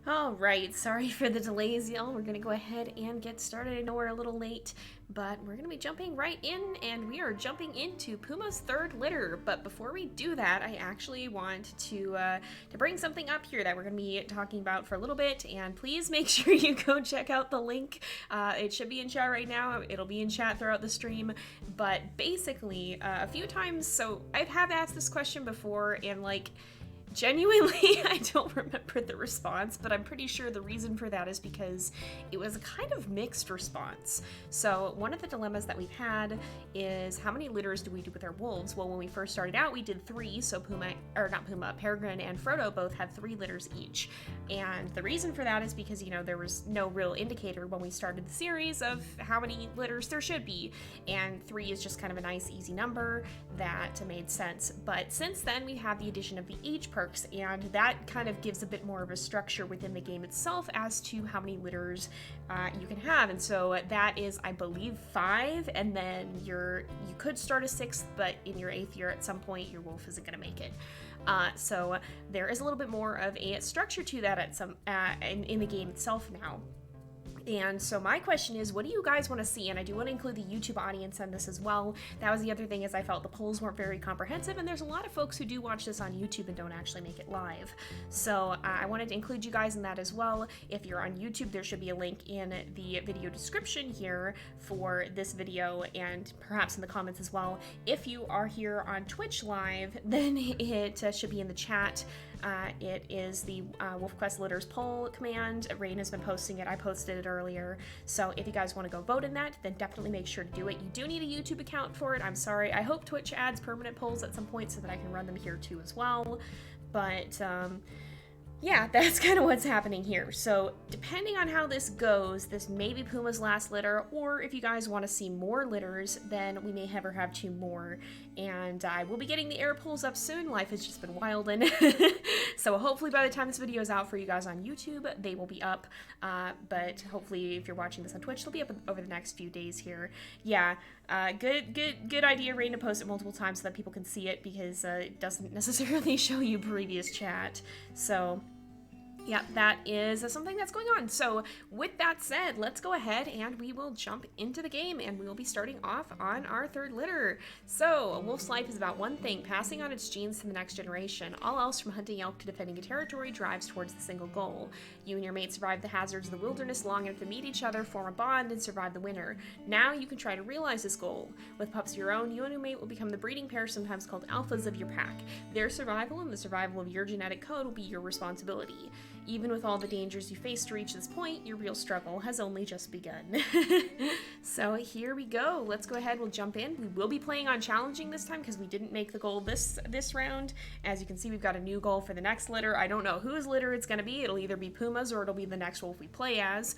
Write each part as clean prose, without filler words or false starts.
All right, sorry for the delays, y'all. We're gonna go ahead and get started. I know we're a little late, but we're gonna be jumping right in, and we are jumping into Puma's third litter. But before we do that, I actually want to bring something up here that we're gonna be talking about for a little bit. And please make sure you go check out the link. It should be in chat right now. It'll be in chat throughout the stream. But basically, a few times, so I have asked this question before, and like, genuinely, I don't remember the response, but I'm pretty sure the reason for that is because it was a kind of mixed response. So one of the dilemmas that we've had is how many litters do we do with our wolves? Well, when we first started out, we did 3, so Peregrine and Frodo both had 3 litters each. And the reason for that is because, you know, there was no real indicator when we started the series of how many litters there should be. And 3 is just kind of a nice, easy number that made sense. But since then, we have the addition of the age perk, and that kind of gives a bit more of a structure within the game itself as to how many litters you can have. And so that is, I believe, 5, and then you could start a 6th, but in your 8th year at some point your wolf isn't going to make it. So there is a little bit more of a structure to that at some in the game itself now. And so my question is, what do you guys want to see? And I do want to include the YouTube audience in this as well. That was the other thing, is I felt the polls weren't very comprehensive, and there's a lot of folks who do watch this on YouTube and don't actually make it live. So I wanted to include you guys in that as well. If you're on YouTube, there should be a link in the video description here for this video, and perhaps in the comments as well. If you are here on Twitch live, then it should be in the chat. It is the WolfQuest Litters poll command. Rain has been posting it. I posted it earlier. So if you guys want to go vote in that, then definitely make sure to do it. You do need a YouTube account for it. I'm sorry. I hope Twitch adds permanent polls at some point so that I can run them here too as well. But yeah, that's kind of what's happening here. So depending on how this goes, this may be Puma's last litter, or if you guys want to see more litters, then we may ever have 2 more. And I will be getting the air polls up soon. Life has just been wild, and so hopefully by the time this video is out for you guys on YouTube, they will be up. But hopefully if you're watching this on Twitch, they'll be up over the next few days here. Yeah, good idea, Rain, to post it multiple times so that people can see it, because it doesn't necessarily show you previous chat. So yeah, that is something that's going on. So with that said, let's go ahead and we will jump into the game, and we will be starting off on our 3rd litter. So a wolf's life is about one thing: passing on its genes to the next generation. All else, from hunting elk to defending a territory, drives towards the single goal. You and your mate survive the hazards of the wilderness long enough to meet each other, form a bond, and survive the winter. Now you can try to realize this goal. With pups of your own, you and your mate will become the breeding pair, sometimes called alphas, of your pack. Their survival and the survival of your genetic code will be your responsibility. Even with all the dangers you face to reach this point, your real struggle has only just begun. So here we go. Let's go ahead. We'll jump in. We will be playing on challenging this time because we didn't make the goal this round. As you can see, we've got a new goal for the next litter. I don't know whose litter it's going to be. It'll either be Puma's or it'll be the next wolf we play as,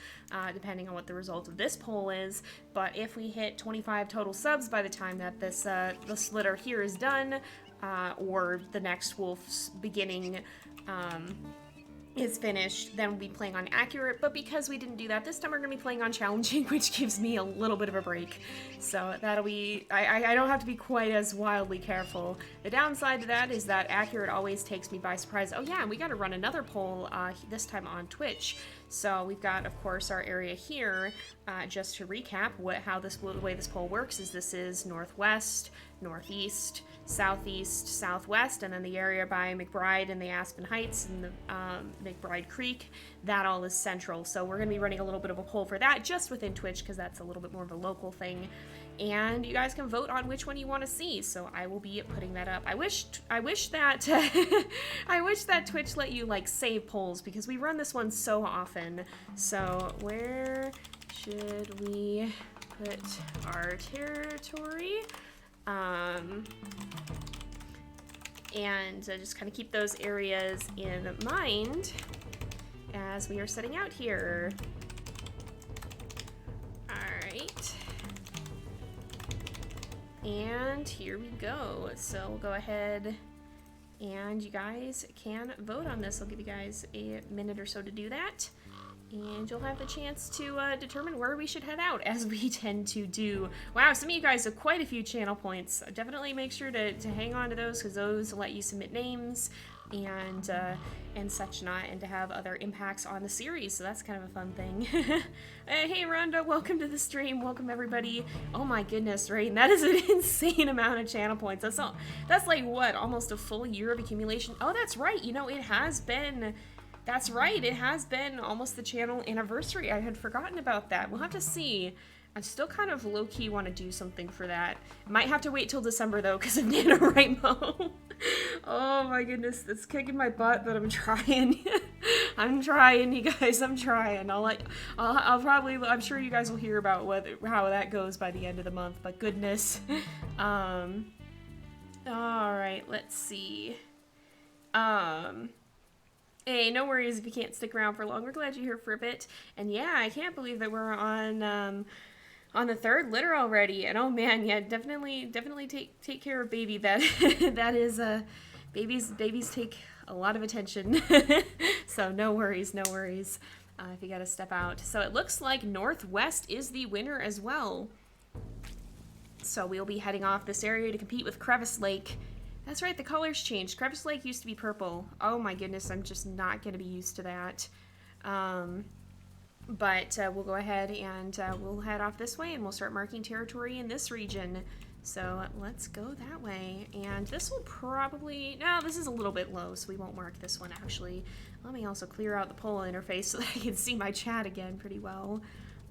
depending on what the result of this poll is. But if we hit 25 total subs by the time that this litter here is done, or the next wolf's beginning is finished, then we'll be playing on accurate. But because we didn't do that this time, we're gonna be playing on challenging, which gives me a little bit of a break. So that'll be, I don't have to be quite as wildly careful. The downside to that is that accurate always takes me by surprise. Oh yeah, and we gotta run another poll this time on Twitch. So we've got, of course, our area here. Just to recap, the way this poll works is this is northwest, northeast, southeast, southwest, and then the area by McBride and the Aspen Heights and the McBride Creek, that all is central. So we're going to be running a little bit of a poll for that just within Twitch, because that's a little bit more of a local thing. And you guys can vote on which one you want to see. So I will be putting that up. I wish that I wish that Twitch let you like save polls, because we run this one so often. So where should we put our territory? And just kind of keep those areas in mind as we are setting out here. Alright. And here we go. So we'll go ahead and you guys can vote on this. I'll give you guys a minute or so to do that. And you'll have the chance to determine where we should head out, as we tend to do. Wow, some of you guys have quite a few channel points. Definitely make sure to hang on to those, because those let you submit names. and such not, and to have other impacts on the series, so that's kind of a fun thing. Hey Rhonda, welcome to the stream, welcome everybody. Oh my goodness, right? And that is an insane amount of channel points. That's like what, almost a full year of accumulation? Oh, that's right, you know, it has been, that's right, it has been almost the channel anniversary. I had forgotten about that. We'll have to see. I still kind of low-key want to do something for that. Might have to wait till December though, because of NaNoWriMo. Oh my goodness, it's kicking my butt, but I'm trying. I'm trying, you guys. I'm trying. I'll probably. I'm sure you guys will hear about how that goes by the end of the month. But goodness. All right. Let's see. Hey, no worries if you can't stick around for long. We're glad you're here for a bit. And yeah, I can't believe that we're on the third litter already. And oh man, yeah, definitely take care of baby. That is babies take a lot of attention. So no worries. If you gotta step out. So it looks like Northwest is the winner as well. So we'll be heading off this area to compete with Crevice Lake. That's right, the colors changed. Crevice Lake used to be purple. Oh my goodness, I'm just not gonna be used to that. But we'll go ahead and we'll head off this way and we'll start marking territory in this region. So let's go that way. And this will probably, no, this is a little bit low, so we won't mark this one actually. Let me also clear out the poll interface so that I can see my chat again pretty well.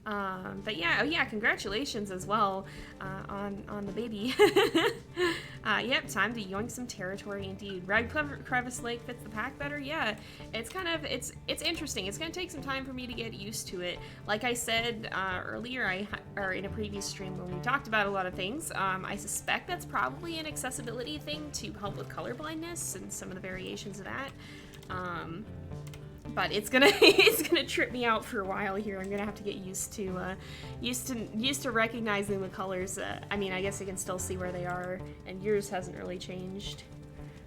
But yeah, oh yeah, congratulations as well on the baby. Yep, time to yoink some territory indeed. Red Crevice Lake fits the pack better. Yeah, it's kind of it's interesting. It's gonna take some time for me to get used to it. Like I said earlier, or in a previous stream when we talked about a lot of things, I suspect that's probably an accessibility thing to help with color blindness and some of the variations of that. But it's gonna trip me out for a while here. I'm gonna have to get used to recognizing the colors. I mean, I guess I can still see where they are, and yours hasn't really changed.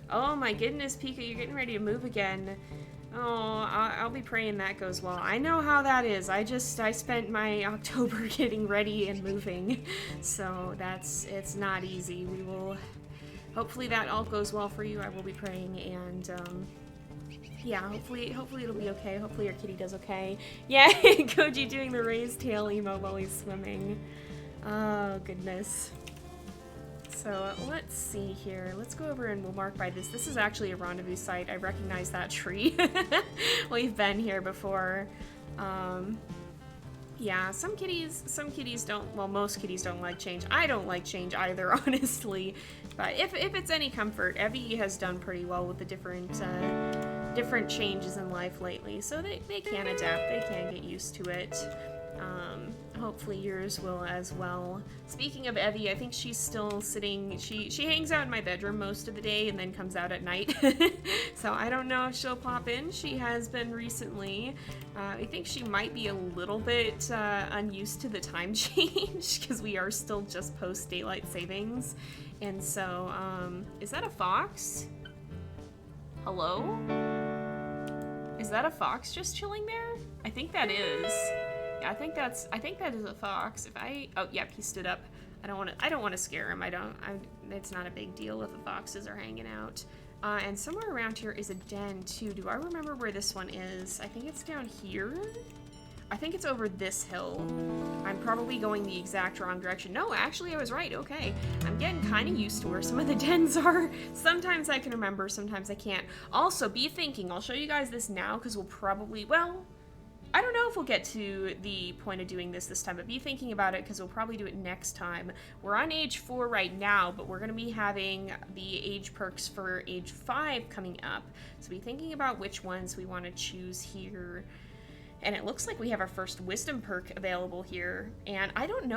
Oh my goodness, Pika, you're getting ready to move again. Oh, I'll be praying that goes well. I know how that is. I spent my October getting ready and moving, so it's not easy. We will, hopefully that all goes well for you. I will be praying, and yeah, hopefully it'll be okay. Hopefully your kitty does okay. Yeah, Koji doing the raised tail emo while he's swimming. Oh, goodness. So, let's see here. Let's go over and we'll mark by this. This is actually a rendezvous site. I recognize that tree. We've been here before. Yeah, some kitties don't, well, most kitties don't like change. I don't like change either, honestly. But if it's any comfort, Evie has done pretty well with the different changes in life lately, so they can adapt, they can get used to it. Hopefully yours will as well. Speaking of Evie, I think she's still sitting, she hangs out in my bedroom most of the day and then comes out at night. So I don't know if she'll pop in. She has been recently. I think she might be a little bit unused to the time change because we are still just post daylight savings. And so, is that a fox? Hello? Is that a fox just chilling there? I think that is. Yeah, I think that is a fox. Oh, yep, he stood up. I don't want to scare him. It's not a big deal if the foxes are hanging out. And somewhere around here is a den too. Do I remember where this one is? I think it's down here. I think it's over this hill. I'm probably going the exact wrong direction. No, actually I was right. Okay. I'm getting kind of used to where some of the dens are. Sometimes I can remember, sometimes I can't. Also, be thinking, I'll show you guys this now because we'll probably, well, I don't know if we'll get to the point of doing this time, but be thinking about it because we'll probably do it next time. We're on age 4 right now, but we're going to be having the age perks for age 5 coming up. So be thinking about which ones we want to choose here. And it looks like we have our first wisdom perk available here. And I don't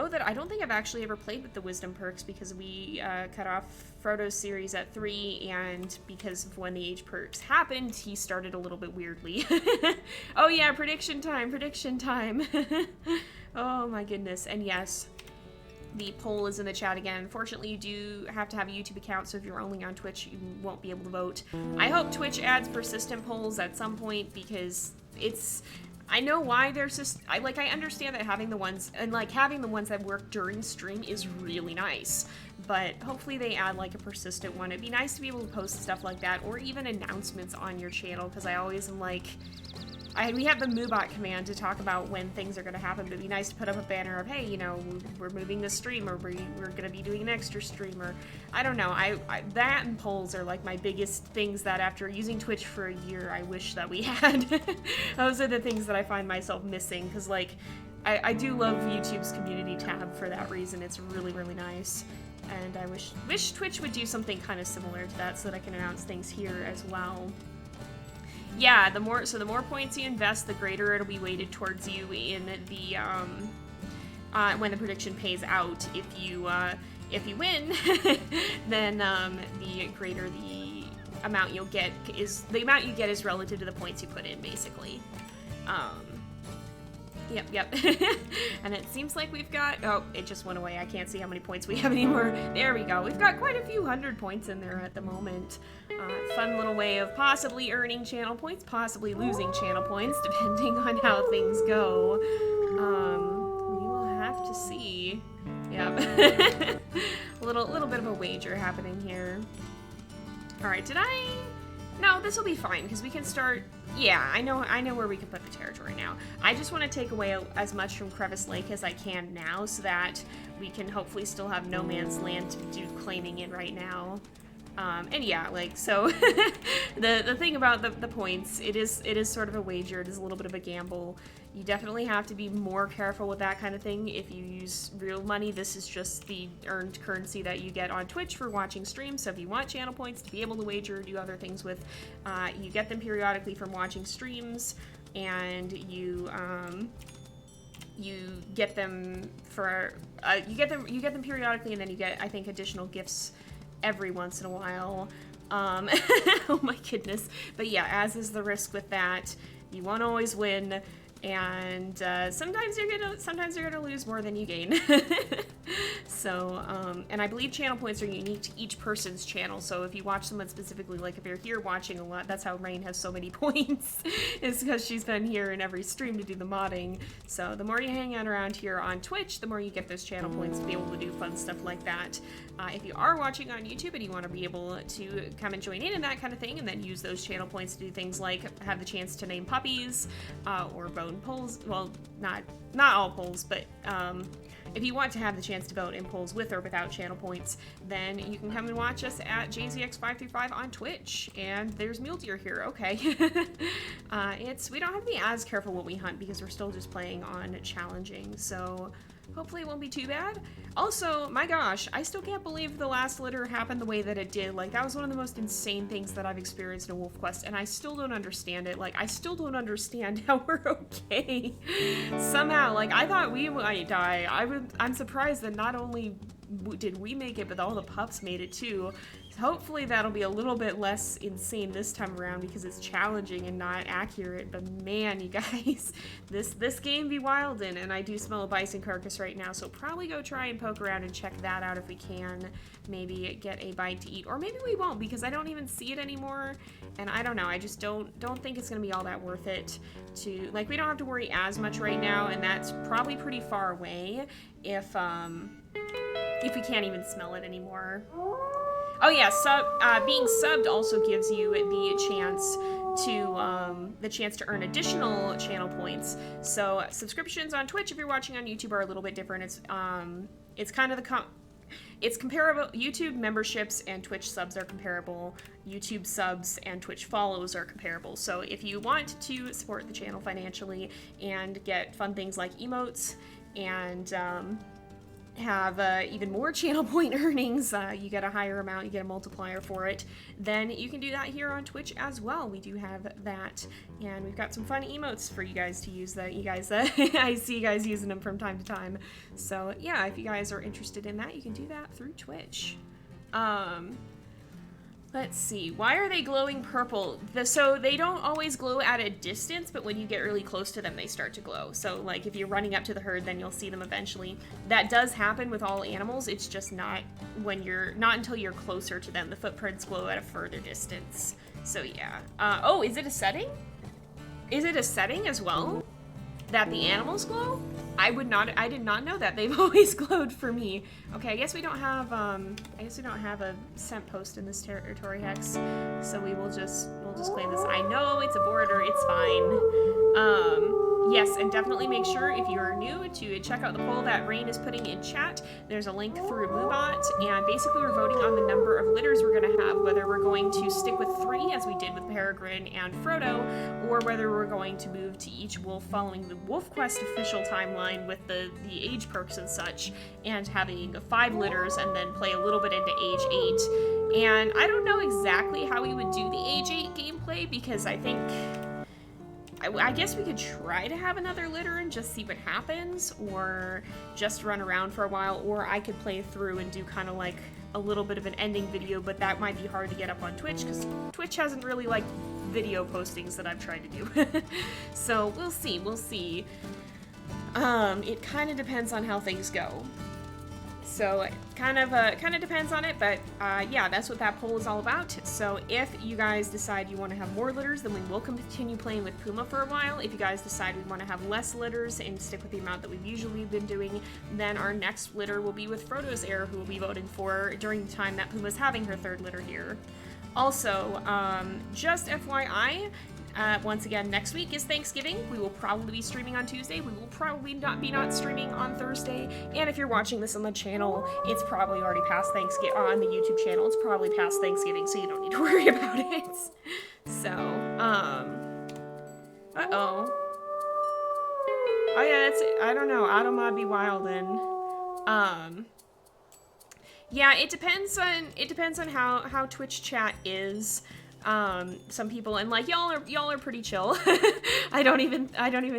think I've actually ever played with the wisdom perks because we cut off Frodo's series at 3, and because of when the age perks happened, he started a little bit weirdly. Oh yeah, prediction time. Oh my goodness. And yes, the poll is in the chat again. Unfortunately, you do have to have a YouTube account, so if you're only on Twitch, you won't be able to vote. I hope Twitch adds persistent polls at some point because I know why there's just, I understand that having the ones, and having the ones that work during stream is really nice, but hopefully they add like a persistent one. It'd be nice to be able to post stuff like that, or even announcements on your channel, because I always am like, we have the MooBot command to talk about when things are going to happen, but it'd be nice to put up a banner of, hey, you know, we're moving this stream, or we're going to be doing an extra stream, or I don't know. That and polls are like my biggest things that after using Twitch for a year, I wish that we had. Those are the things that I find myself missing, because like, I do love YouTube's community tab for that reason. It's really, really nice. And I wish Twitch would do something kind of similar to that so that I can announce things here as well. Yeah, the more points you invest, the greater it'll be weighted towards you in the when the prediction pays out. If you win, then the greater the amount you'll get is relative to the points you put in, basically. Yep. And it seems like we've got, oh, it just went away. I can't see how many points we have anymore. There we go. We've got quite a few hundred points in there at the moment. Fun little way of possibly earning channel points, possibly losing channel points, depending on how things go. We will have to see. Yep. a little bit of a wager happening here. All right, no, this will be fine, because we can start, yeah, I know where we can put the territory now. I just want to take away as much from Crevice Lake as I can now, so that we can hopefully still have no man's land to do claiming in right now. And yeah, like, so, the thing about the points, it is sort of a wager, it is a little bit of a gamble. You definitely have to be more careful with that kind of thing. If you use real money, this is just the earned currency that you get on Twitch for watching streams. So if you want channel points to be able to wager or do other things with, you get them periodically from watching streams, and you get them for, you get them periodically, and then you get, I think, additional gifts every once in a while. Oh my goodness. But yeah, as is the risk with that, you won't always win. And sometimes you're gonna lose more than you gain. So, and I believe channel points are unique to each person's channel. So if you watch someone specifically, like if you're here watching a lot, that's how Rain has so many points, is because she's been here in every stream to do the modding. So the more you hang out around here on Twitch, the more you get those channel points to be able to do fun stuff like that. If you are watching on YouTube and you want to be able to come and join in and that kind of thing, and then use those channel points to do things like have the chance to name puppies, or vote in polls, well, not all polls, but if you want to have the chance to vote in polls with or without channel points, then you can come and watch us at JZX535 on Twitch. And there's mule deer here, okay. We don't have to be as careful what we hunt, because we're still just playing on challenging, so hopefully it won't be too bad. Also, my gosh, I still can't believe the last litter happened the way that it did. Like, that was one of the most insane things that I've experienced in WolfQuest, and I still don't understand it. Like, I still don't understand how we're okay. Somehow, like, I thought we might die. I'm surprised that not only did we make it, but all the pups made it too. Hopefully that'll be a little bit less insane this time around, because it's challenging and not accurate. But man, you guys, this game be wildin', and I do smell a bison carcass right now, so probably go try and poke around and check that out if we can. Maybe get a bite to eat, or maybe we won't, because I don't even see it anymore, and I don't know. I just don't think it's gonna be all that worth it to, like, we don't have to worry as much right now, and that's probably pretty far away if we can't even smell it anymore. Oh yeah, being subbed also gives you the chance to earn additional channel points. So subscriptions on Twitch, if you're watching on YouTube, are a little bit different. It's kind of it's comparable. YouTube memberships and Twitch subs are comparable. YouTube subs and Twitch follows are comparable. So if you want to support the channel financially and get fun things like emotes and have even more channel point earnings, you get a higher amount, you get a multiplier for it, then you can do that here on Twitch as well. We do have that, and we've got some fun emotes for you guys to use that you guys, I see you guys using them from time to time. So yeah, if you guys are interested in that, you can do that through Twitch. Let's see, why are they glowing purple? So they don't always glow at a distance, but when you get really close to them, they start to glow. So like if you're running up to the herd, then you'll see them eventually. That does happen with all animals. It's just not until you're closer to them. The footprints glow at a further distance. So yeah. Oh, is it a setting? Is it a setting as well? That the animals glow? I did not know that. They've always glowed for me. Okay, I guess we don't have a scent post in this territory, Hex. So we'll just claim this. I know it's a border, it's fine. Yes, and definitely make sure if you are new to check out the poll that Rain is putting in chat. There's a link through Moobot, and basically we're voting on the number of litters we're going to have, whether we're going to stick with 3 as we did with Peregrine and Frodo, or whether we're going to move to each wolf following the WolfQuest official timeline with the age perks and such, and having 5 litters and then play a little bit into age 8. And I don't know exactly how we would do the age 8 gameplay, because I guess we could try to have another litter and just see what happens, or just run around for a while, or I could play through and do kind of like a little bit of an ending video, but that might be hard to get up on Twitch, because Twitch hasn't really liked video postings that I've tried to do. So we'll see. It kind of depends on how things go. So it kind of depends on it, but yeah, that's what that poll is all about. So if you guys decide you want to have more litters, then we will continue playing with Puma for a while. If you guys decide we want to have less litters and stick with the amount that we've usually been doing, then our next litter will be with Frodo's heir, who will be voting for during the time that Puma's having her 3rd litter here. Also, just FYI, once again, next week is Thanksgiving. We will probably be streaming on Tuesday. We will probably not streaming on Thursday. And if you're watching this on the channel, it's probably already past Thanksgiving. On the YouTube channel, it's probably past Thanksgiving, so you don't need to worry about it. So, uh-oh. Oh yeah, that's it. I don't know. Automod be wildin'. Yeah, it depends on how Twitch chat is. Some people, and like y'all are pretty chill. I don't even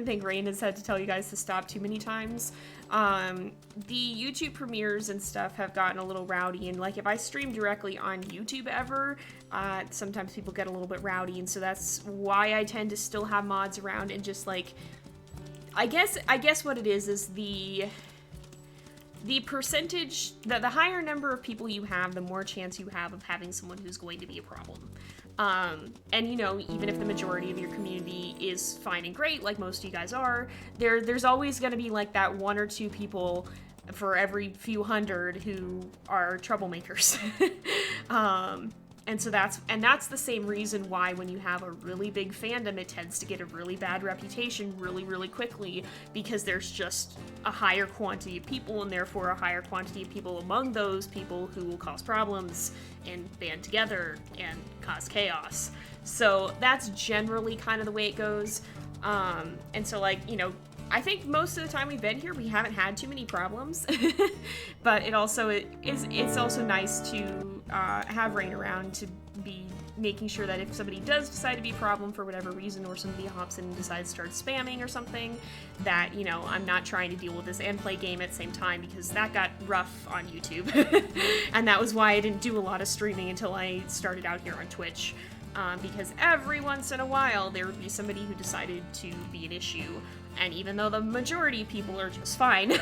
think Rain has had to tell you guys to stop too many times. The YouTube premieres and stuff have gotten a little rowdy, and like if I stream directly on YouTube ever, sometimes people get a little bit rowdy, and so that's why I tend to still have mods around, and just like I guess what it is the percentage, the higher number of people you have, the more chance you have of having someone who's going to be a problem. And you know, even if the majority of your community is fine and great, like most of you guys are, there's always going to be like that 1 or 2 people for every few hundred who are troublemakers. And so that's the same reason why when you have a really big fandom, it tends to get a really bad reputation really, really quickly, because there's just a higher quantity of people, and therefore a higher quantity of people among those people who will cause problems and band together and cause chaos. So that's generally kind of the way it goes. And so, like, you know, I think most of the time we've been here, we haven't had too many problems. But it's also nice to have Rain around to be making sure that if somebody does decide to be a problem for whatever reason, or somebody hops in and decides to start spamming or something, that, you know, I'm not trying to deal with this and play game at the same time, because that got rough on YouTube. And that was why I didn't do a lot of streaming until I started out here on Twitch. Because every once in a while there would be somebody who decided to be an issue, and even though the majority of people are just fine,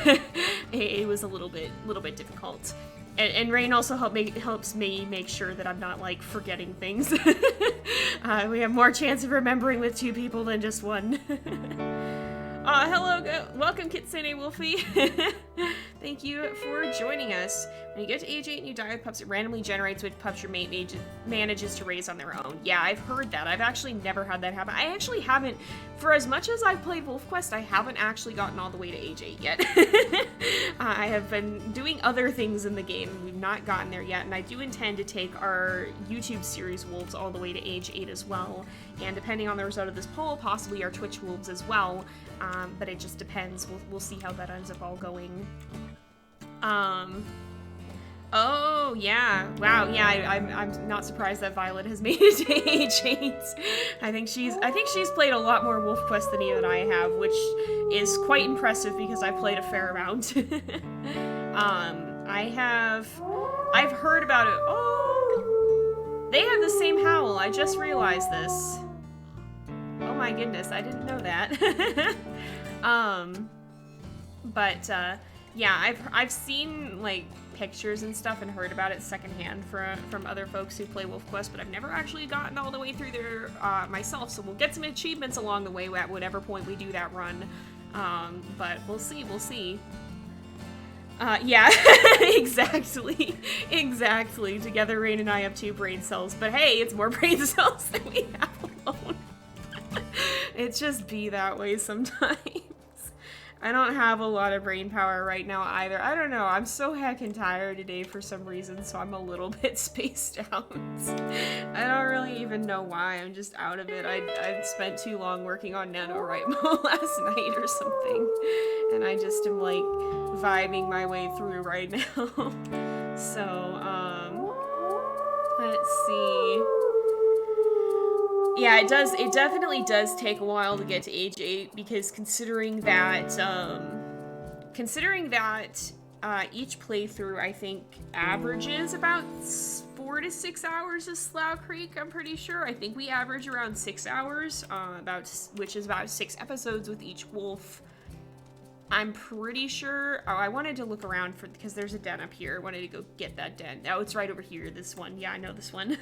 it was a little bit difficult. And Rain also helps me make sure that I'm not, like, forgetting things. We have more chance of remembering with 2 people than just 1. Hello, welcome Kitsune Wolfie. Thank you for joining us. When you get to age 8 and you die with pups, it randomly generates which pups your mate manages to raise on their own. Yeah, I've heard that. I've actually never had that happen. I actually haven't, for as much as I've played WolfQuest, I haven't actually gotten all the way to age 8 yet. I have been doing other things in the game, and we've not gotten there yet, and I do intend to take our YouTube series wolves all the way to age 8 as well, and depending on the result of this poll, possibly our Twitch wolves as well. But it just depends. We'll see how that ends up all going. Oh, yeah. Wow, yeah, I'm not surprised that Violet has made it to age 8. I think she's played a lot more WolfQuest than even I have, which is quite impressive because I've played a fair amount. I've heard about it. Oh! They have the same howl, I just realized this. Oh my goodness, I didn't know that. Yeah, I've seen, like, pictures and stuff and heard about it secondhand from other folks who play WolfQuest, but I've never actually gotten all the way through there myself, so we'll get some achievements along the way at whatever point we do that run. But we'll see, we'll see. Yeah, exactly. Exactly. Together, Rain and I have 2 brain cells, but hey, it's more brain cells than we have alone. It just be that way sometimes. I don't have a lot of brain power right now either. I don't know, I'm so heckin' tired today for some reason, so I'm a little bit spaced out. I don't really even know why, I'm just out of it. I spent too long working on NaNoWriMo last night or something, and I just am like vibing my way through right now. So, let's see. Yeah, it definitely does take a while to get to age 8, because considering that each playthrough, I think, averages about 4 to 6 hours of Slough Creek, I'm pretty sure. I think we average around 6 hours, which is about 6 episodes with each wolf. I'm pretty sure. Oh, I wanted to look around because there's a den up here. I wanted to go get that den. Oh, it's right over here. This one. Yeah, I know this one.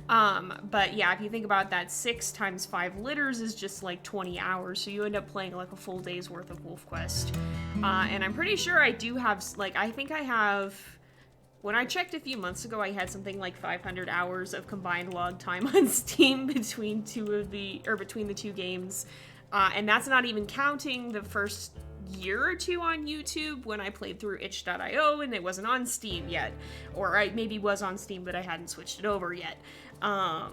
But yeah, if you think about that, 6 times 5 litters is just like 20 hours. So you end up playing like a full day's worth of WolfQuest. And I'm pretty sure I do have, like, I think I have, when I checked a few months ago, I had something like 500 hours of combined log time on Steam between the 2 games. And that's not even counting the first year or 2 on YouTube when I played through itch.io and it wasn't on Steam yet. Or I maybe was on Steam, but I hadn't switched it over yet. Yeah,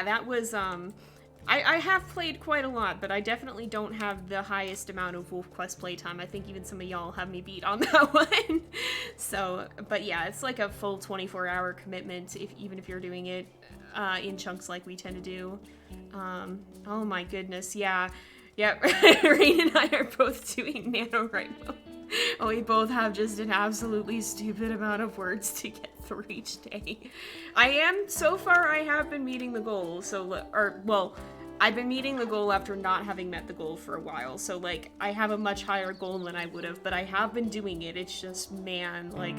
that was, I have played quite a lot, but I definitely don't have the highest amount of WolfQuest playtime. I think even some of y'all have me beat on that one. So, but yeah, it's like a full 24-hour commitment, even if you're doing it in chunks like we tend to do. Oh my goodness, yeah. Yep, Rain and I are both doing NaNoWriMo. Oh, we both have just an absolutely stupid amount of words to get through each day. So far I have been meeting the goal, I've been meeting the goal after not having met the goal for a while, so, like, I have a much higher goal than I would have, but I have been doing it. It's just, man, like,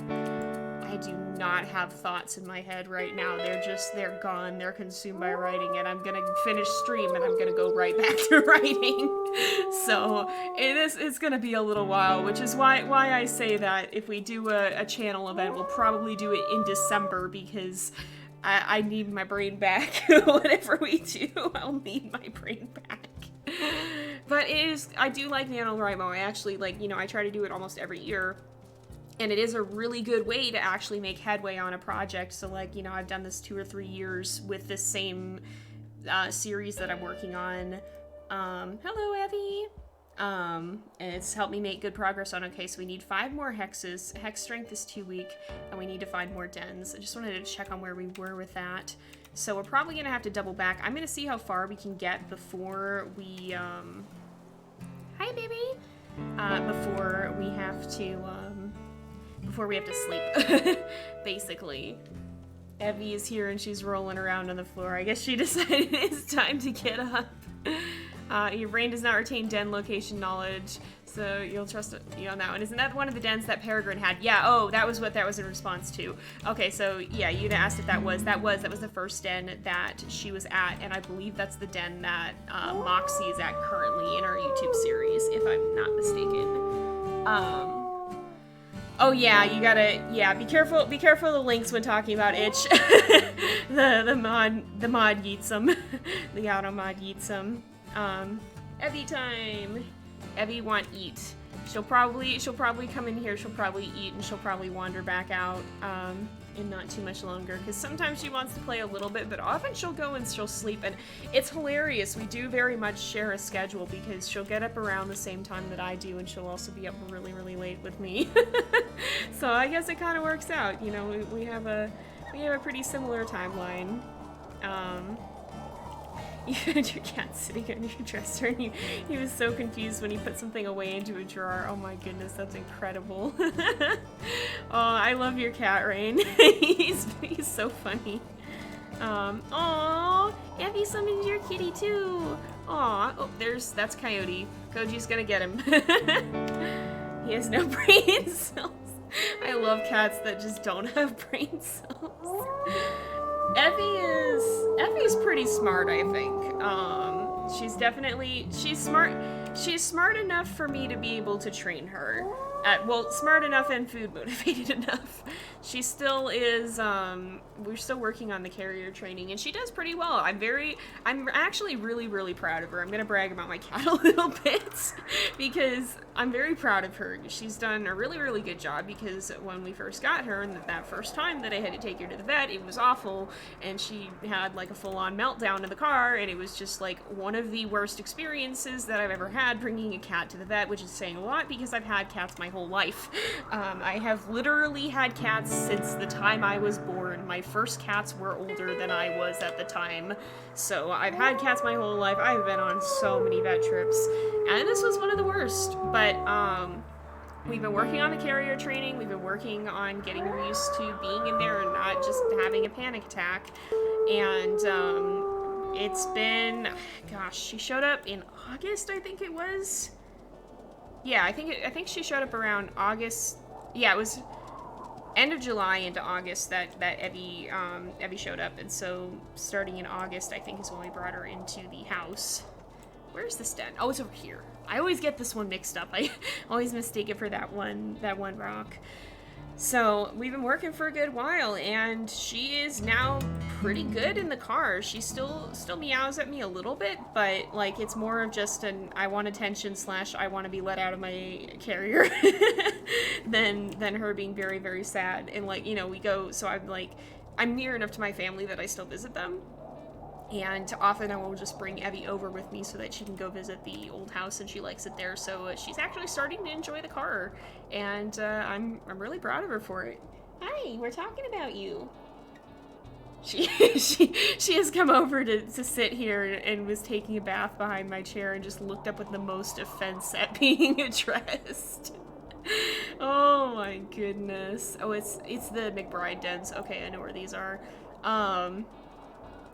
I do not have thoughts in my head right now. They're gone. They're consumed by writing, and I'm gonna finish stream, and I'm gonna go right back to writing. So, it's gonna be a little while, which is why I say that if we do a channel event, we'll probably do it in December, because I need my brain back. Whatever we do, I'll need my brain back. But I do like NaNoWriMo. I actually, like, I try to do it almost every year. And it is a really good way to actually make headway on a project. So, like, I've done this 2 or 3 years with this same series that I'm working on. Hello, Evie. And it's helped me make good progress on, okay, so we need 5 more hexes. Hex strength is 2 weak, and we need to find more dens. I just wanted to check on where we were with that. So we're probably going to have to double back. I'm going to see how far we can get before we, hi, baby! Before we have to sleep, basically. Evie is here and she's rolling around on the floor. I guess she decided it's time to get up. Your brain does not retain den location knowledge, so you'll trust me on that one. Isn't that one of the dens that Peregrine had? Yeah, oh, that was what that was in response to. Okay, so yeah, you'd asked if that was the first den that she was at, and I believe that's the den that Moxie is at currently in our YouTube series, if I'm not mistaken. Oh yeah, you gotta, yeah, be careful of the links when talking about itch. the mod yeets 'em. The auto mod yeets 'em. Evie time. Evie want eat. She'll probably come in here, she'll probably eat, and she'll probably wander back out, in not too much longer, because sometimes she wants to play a little bit, but often she'll go and she'll sleep, and it's hilarious. We do very much share a schedule, because she'll get up around the same time that I do, and she'll also be up really, really late with me. So I guess it kind of works out, we have a pretty similar timeline. You had your cat sitting under your dresser, and he was so confused when he put something away into a drawer. Oh my goodness, that's incredible. Oh, I love your cat, Rain. He's so funny. Aw, Evie summoned your kitty too. Aw, oh, that's Coyote. Koji's gonna get him. He has no brain cells. I love cats that just don't have brain cells. Effie's pretty smart, I think. She's smart. She's smart enough for me to be able to train her. Well, smart enough and food motivated enough. She still is, we're still working on the carrier training, and she does pretty well. I'm actually really, really proud of her. I'm gonna brag about my cat a little bit, because I'm very proud of her. She's done a really, really good job, because when we first got her, and that first time that I had to take her to the vet, it was awful, and she had like a full-on meltdown in the car, and it was just like one of the worst experiences that I've ever had bringing a cat to the vet, which is saying a lot, because I've had cats my whole life. I have literally had cats since the time I was born. My first cats were older than I was at the time, so I've had cats my whole life. I've been on so many vet trips, and this was one of the worst. But we've been working on the carrier training. We've been working on getting her used to being in there and not just having a panic attack. And it's been, gosh, she showed up in August, I think it was. Yeah, I think she showed up around August. Yeah, it was end of July into August that Evie showed up, and so starting in August, I think, is when we brought her into the house. Where's this den? Oh, it's over here. I always get this one mixed up. I always mistake it for that one rock. So we've been working for a good while, and she is now pretty good in the car. She still meows at me a little bit, but like it's more of just an I want attention / I want to be let out of my carrier than her being very, very sad. And like, you know, we go, so I'm near enough to my family that I still visit them. And often I will just bring Evie over with me so that she can go visit the old house, and she likes it there. So she's actually starting to enjoy the car, and I'm really proud of her for it. Hi, we're talking about you. She has come over to sit here and was taking a bath behind my chair and just looked up with the most offense at being addressed. Oh my goodness. Oh, it's the McBride dens. Okay, I know where these are.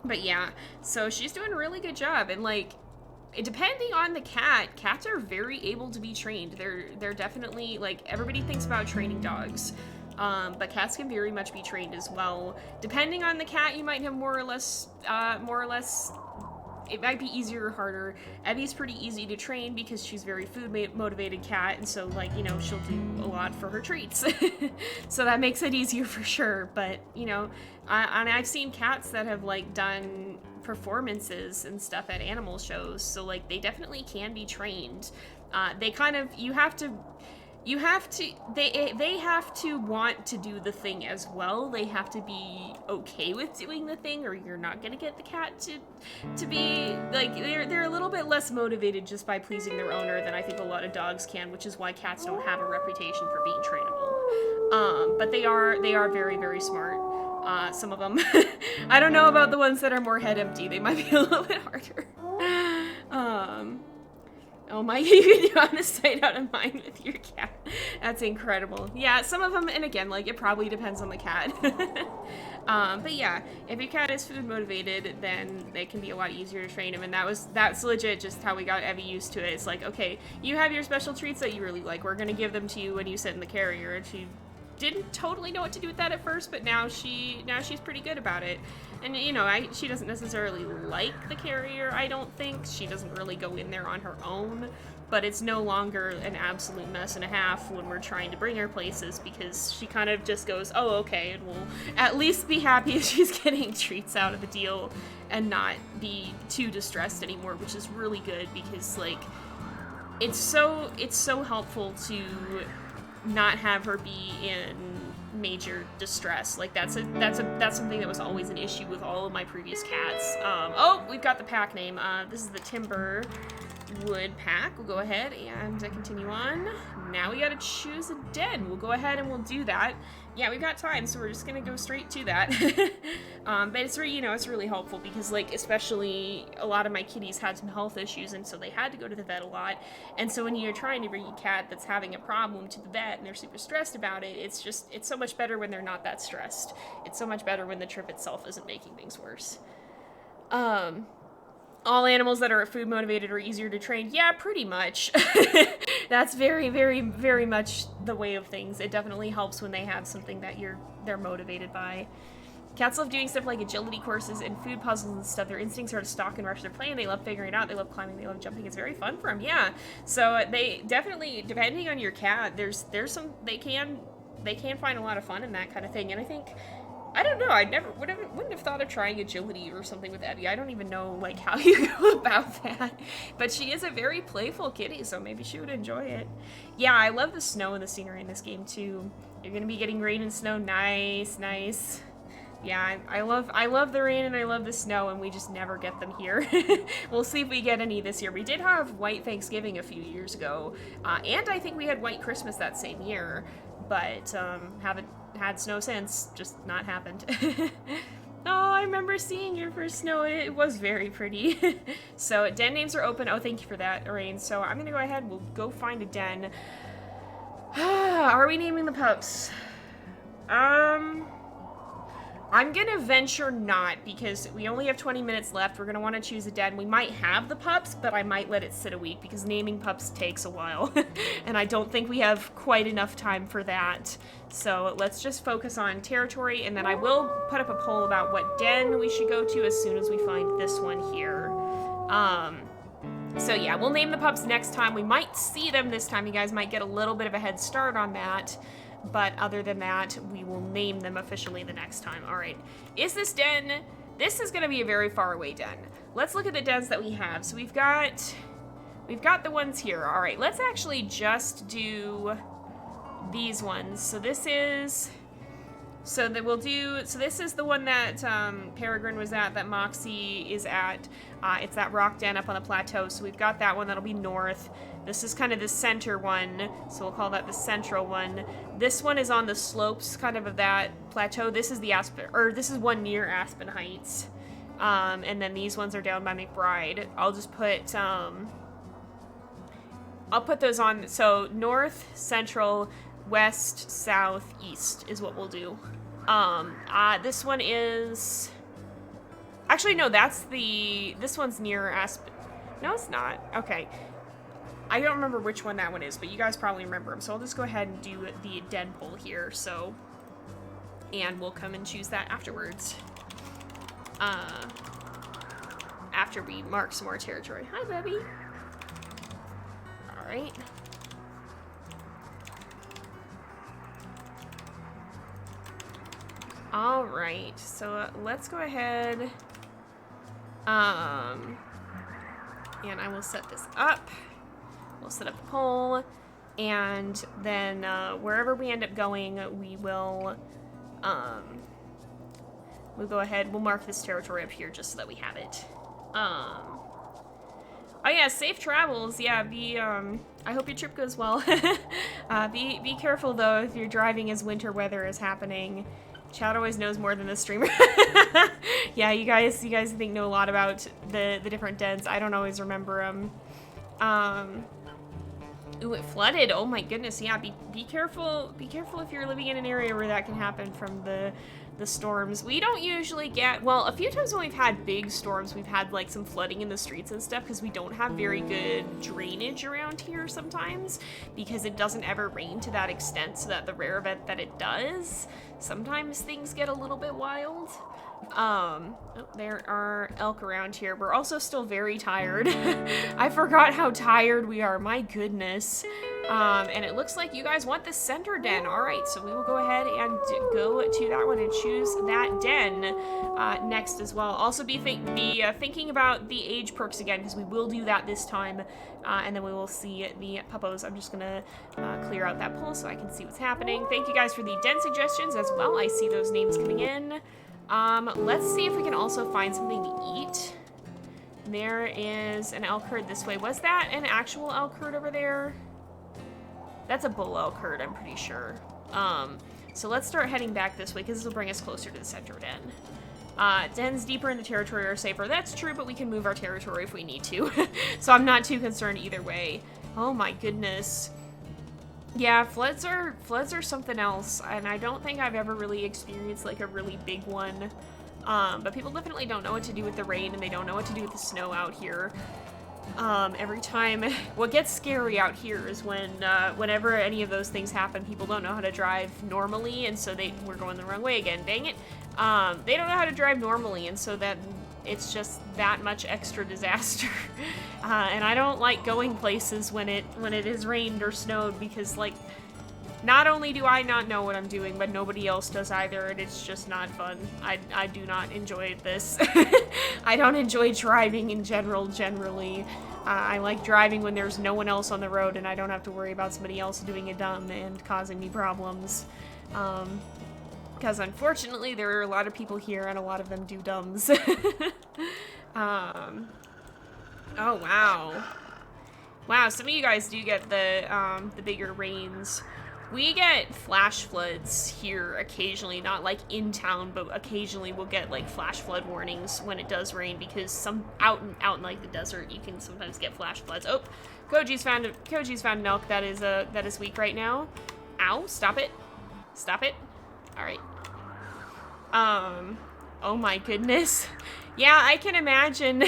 But yeah, so she's doing a really good job, and like, depending on the cat, cats are very able to be trained. They're definitely, like, everybody thinks about training dogs, but cats can very much be trained as well. Depending on the cat, you might have more or less, it might be easier or harder. Evie's pretty easy to train because she's a very food-motivated cat, and so, like, you know, she'll do a lot for her treats. So that makes it easier for sure, but, you know, I've seen cats that have, like, done performances and stuff at animal shows, so, like, they definitely can be trained. They kind of, they have to want to do the thing as well. They have to be okay with doing the thing, or you're not gonna get the cat to be, like, they're a little bit less motivated just by pleasing their owner than I think a lot of dogs can, which is why cats don't have a reputation for being trainable. But they are very, very smart. Some of them. I don't know about the ones that are more head empty. They might be a little bit harder. Oh my, you can do on a sight out of mind with your cat. That's incredible. Yeah, some of them, and again, like, it probably depends on the cat. But yeah, if your cat is food motivated, then they can be a lot easier to train him, and that's legit just how we got Evie used to it. It's like, okay, you have your special treats that you really like. We're gonna give them to you when you sit in the carrier, and she didn't totally know what to do with that at first, but now she's pretty good about it. And, you know, she doesn't necessarily like the carrier, I don't think. She doesn't really go in there on her own, but it's no longer an absolute mess and a half when we're trying to bring her places, because she kind of just goes, oh, okay, and we'll at least be happy if she's getting treats out of the deal and not be too distressed anymore, which is really good, because, like, it's so helpful to not have her be in major distress. Like, that's something that was always an issue with all of my previous cats. Oh, we've got the pack name. This is the Timber Wood pack. We'll go ahead and continue on. Now we gotta choose a den. We'll go ahead and we'll do that. Yeah, we've got time, so we're just gonna go straight to that. But it's it's really helpful because, like, especially a lot of my kitties had some health issues, and so they had to go to the vet a lot. And so when you're trying to bring a cat that's having a problem to the vet and they're super stressed about it, it's so much better when they're not that stressed. It's so much better when the trip itself isn't making things worse. All animals that are food motivated are easier to train. Yeah, pretty much. That's very, very, very much the way of things. It definitely helps when they have something that they're motivated by. Cats love doing stuff like agility courses and food puzzles and stuff. Their instincts are to stalk and rush their prey, and they love figuring it out. They love climbing, they love jumping. It's very fun for them, yeah. So they definitely, depending on your cat, there's some, they can find a lot of fun in that kind of thing. And I think, I don't know, I never wouldn't have thought of trying agility or something with Abby. I don't even know, like, how you go about that. But she is a very playful kitty, so maybe she would enjoy it. Yeah, I love the snow and the scenery in this game, too. You're gonna be getting rain and snow. Nice, nice. Yeah, I love the rain and I love the snow, and we just never get them here. We'll see if we get any this year. We did have White Thanksgiving a few years ago, and I think we had White Christmas that same year, but haven't had snow since. Just not happened. Oh, I remember seeing your first snow, and it was very pretty. So, den names are open. Oh, thank you for that, Arain. So, I'm gonna go ahead, we'll go find a den. Are we naming the pups? I'm gonna venture not, because we only have 20 minutes left. We're gonna want to choose a den. We might have the pups, but I might let it sit a week, because naming pups takes a while. And I don't think we have quite enough time for that. So let's just focus on territory, and then I will put up a poll about what den we should go to as soon as we find this one here. So yeah, we'll name the pups next time. We might see them this time. You guys might get a little bit of a head start on that. But other than that, we will name them officially the next time. All right, is this den? This is gonna be a very far away den. Let's look at the dens that we have. So we've got the ones here. All right, let's actually just do these ones. So this is, so that we'll do, so this is the one that Peregrine was at, that Moxie is at. It's that rock den up on the plateau. So we've got that one, that'll be north. This is kind of the center one, so we'll call that the central one. This one is on the slopes kind of that plateau. This is the Aspen, or this is one near Aspen Heights. And then these ones are down by McBride. I'll just put, I'll put those on, so north, central, west, south, east is what we'll do. This one is, actually no, this one's near Aspen. No, it's not. Okay. I don't remember which one that one is, but you guys probably remember them. So I'll just go ahead and do the den poll here. So, and we'll come and choose that afterwards. After we mark some more territory. Hi, Bubby. All right. All right. So let's go ahead. And I will set this up. We'll set up a poll, and then wherever we end up going, we'll go ahead, we'll mark this territory up here just so that we have it. Oh yeah, safe travels. Yeah, I hope your trip goes well. Be careful though if you're driving as winter weather is happening. Chad always knows more than the streamer. Yeah, you guys I think know a lot about the different dens. I don't always remember them. Ooh, it flooded. Oh my goodness. Yeah, be careful. Be careful if you're living in an area where that can happen from the storms. We don't usually get, well, a few times when we've had big storms, we've had like some flooding in the streets and stuff because we don't have very good drainage around here sometimes, because it doesn't ever rain to that extent, so that the rare event that it does, sometimes things get a little bit wild. Oh, there are elk around here. We're also still very tired. I forgot how tired we are. My goodness. And it looks like you guys want the center den. All right, so we will go ahead and go to that one and choose that den next as well. Also be thinking about the age perks again, because we will do that this time. And then we will see the puppos. I'm just gonna clear out that poll so I can see what's happening. Thank you guys for the den suggestions as well. I see those names coming in. Let's see if we can also find something to eat. There is an elk herd this way. Was that an actual elk herd over there? That's a bull elk herd, I'm pretty sure. So let's start heading back this way, because this will bring us closer to the center den. Dens deeper in the territory are safer. That's true, but we can move our territory if we need to. So I'm not too concerned either way. Oh my goodness. Yeah, floods are something else, and I don't think I've ever really experienced like a really big one. But people definitely don't know what to do with the rain, and they don't know what to do with the snow out here. Every time, what gets scary out here is when, whenever any of those things happen, people don't know how to drive normally, and so we're going the wrong way again, dang it. They don't know how to drive normally, and so that it's just that much extra disaster. And I don't like going places when it has rained or snowed, because, like, not only do I not know what I'm doing, but nobody else does either, and it's just not fun. I do not enjoy this. I don't enjoy driving in generally. I like driving when there's no one else on the road and I don't have to worry about somebody else doing it dumb and causing me problems. Because unfortunately there are a lot of people here and a lot of them do dumbs. Oh, wow. Wow, some of you guys do get the bigger rains. We get flash floods here occasionally, not like in town, but occasionally we'll get like flash flood warnings when it does rain, because some out in like the desert you can sometimes get flash floods. Oh, Koji's found an elk that is weak right now. Ow, stop it. Stop it. All right. Oh my goodness. Yeah, I can imagine.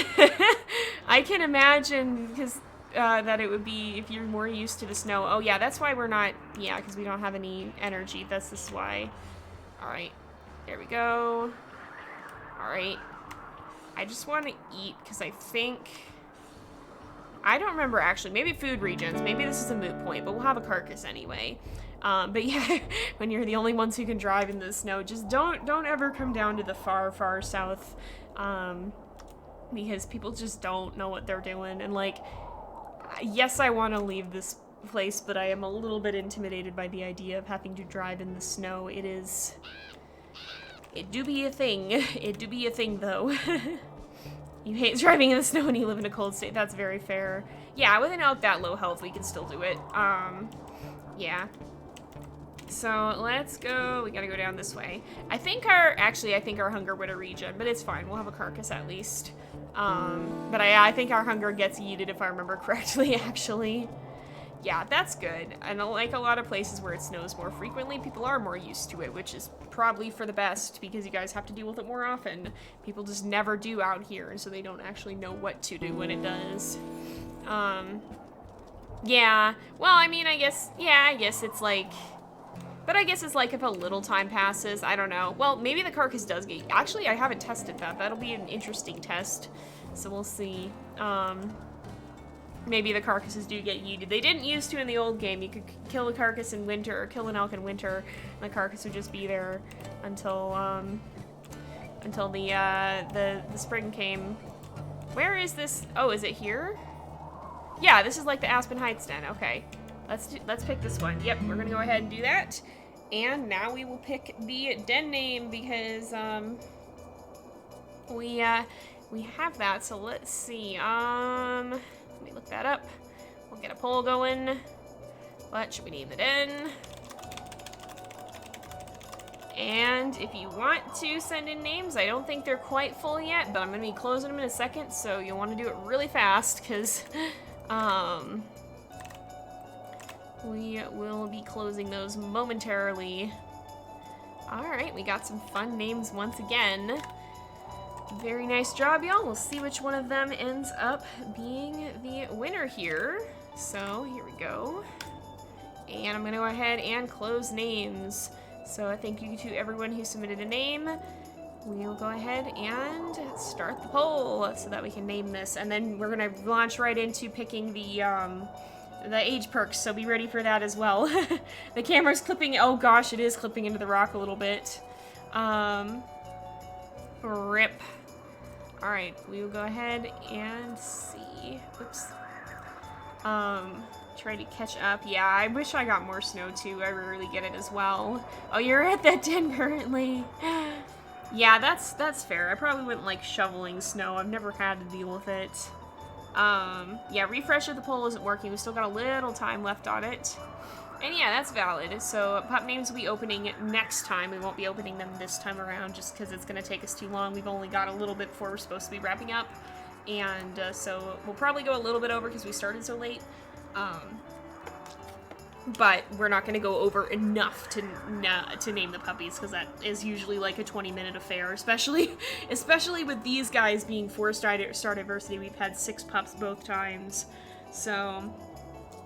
I can imagine, because that it would be if you're more used to the snow. Oh yeah, that's why we're not, yeah, because we don't have any energy. This is why. Alright, there we go. Alright. I just want to eat, because I think, I don't remember actually, maybe food regions, maybe this is a moot point, but we'll have a carcass anyway. But yeah, when you're the only ones who can drive in the snow, just don't ever come down to the far south, because people just don't know what they're doing, and like, yes, I want to leave this place, but I am a little bit intimidated by the idea of having to drive in the snow. It do be a thing. It do be a thing, though. You hate driving in the snow when you live in a cold state. That's very fair. Yeah, with an elk that low health, we can still do it. Yeah. So, let's go. We gotta go down this way. I think our hunger would have regen, but it's fine. We'll have a carcass at least. But I think our hunger gets yeeted if I remember correctly, actually. Yeah, that's good. And like a lot of places where it snows more frequently, people are more used to it, which is probably for the best, because you guys have to deal with it more often. People just never do out here, and so they don't actually know what to do when it does. Yeah. Well, I mean, I guess it's like, but I guess it's like if a little time passes, I don't know. Well, maybe the carcass does get, actually, I haven't tested that. That'll be an interesting test. So we'll see. Maybe the carcasses do get yeeted. They didn't used to in the old game. You could kill a carcass in winter, or kill an elk in winter, and the carcass would just be there until the spring came. Where is this? Oh, is it here? Yeah, this is like the Aspen Heights den. Okay. Let's pick this one. Yep, we're gonna go ahead and do that. And now we will pick the den name, because we have that. So let's see. Let me look that up. We'll get a poll going. What should we name the den? And if you want to send in names, I don't think they're quite full yet, but I'm gonna be closing them in a second, so you'll want to do it really fast, because we will be closing those momentarily. Alright, we got some fun names once again. Very nice job, y'all. We'll see which one of them ends up being the winner here. So, here we go. And I'm going to go ahead and close names. So, thank you to everyone who submitted a name. We'll go ahead and start the poll so that we can name this. And then we're going to launch right into picking the age perks, so be ready for that as well. The camera's clipping, oh gosh, it is clipping into the rock a little bit. Rip. Alright, we will go ahead and see. Oops. Try to catch up. Yeah, I wish I got more snow too. I rarely get it as well. Oh, you're at that den currently. Yeah, that's fair. I probably wouldn't like shoveling snow. I've never had to deal with it. Yeah, refresh of the poll isn't working. We still got a little time left on it. And yeah, that's valid. So pup names will be opening next time. We won't be opening them this time around just because it's going to take us too long. We've only got a little bit before we're supposed to be wrapping up. And so we'll probably go a little bit over because we started so late. But we're not going to go over enough to name the puppies, because that is usually like a 20-minute affair, especially with these guys being 4-star diversity. We've had 6 pups both times. So,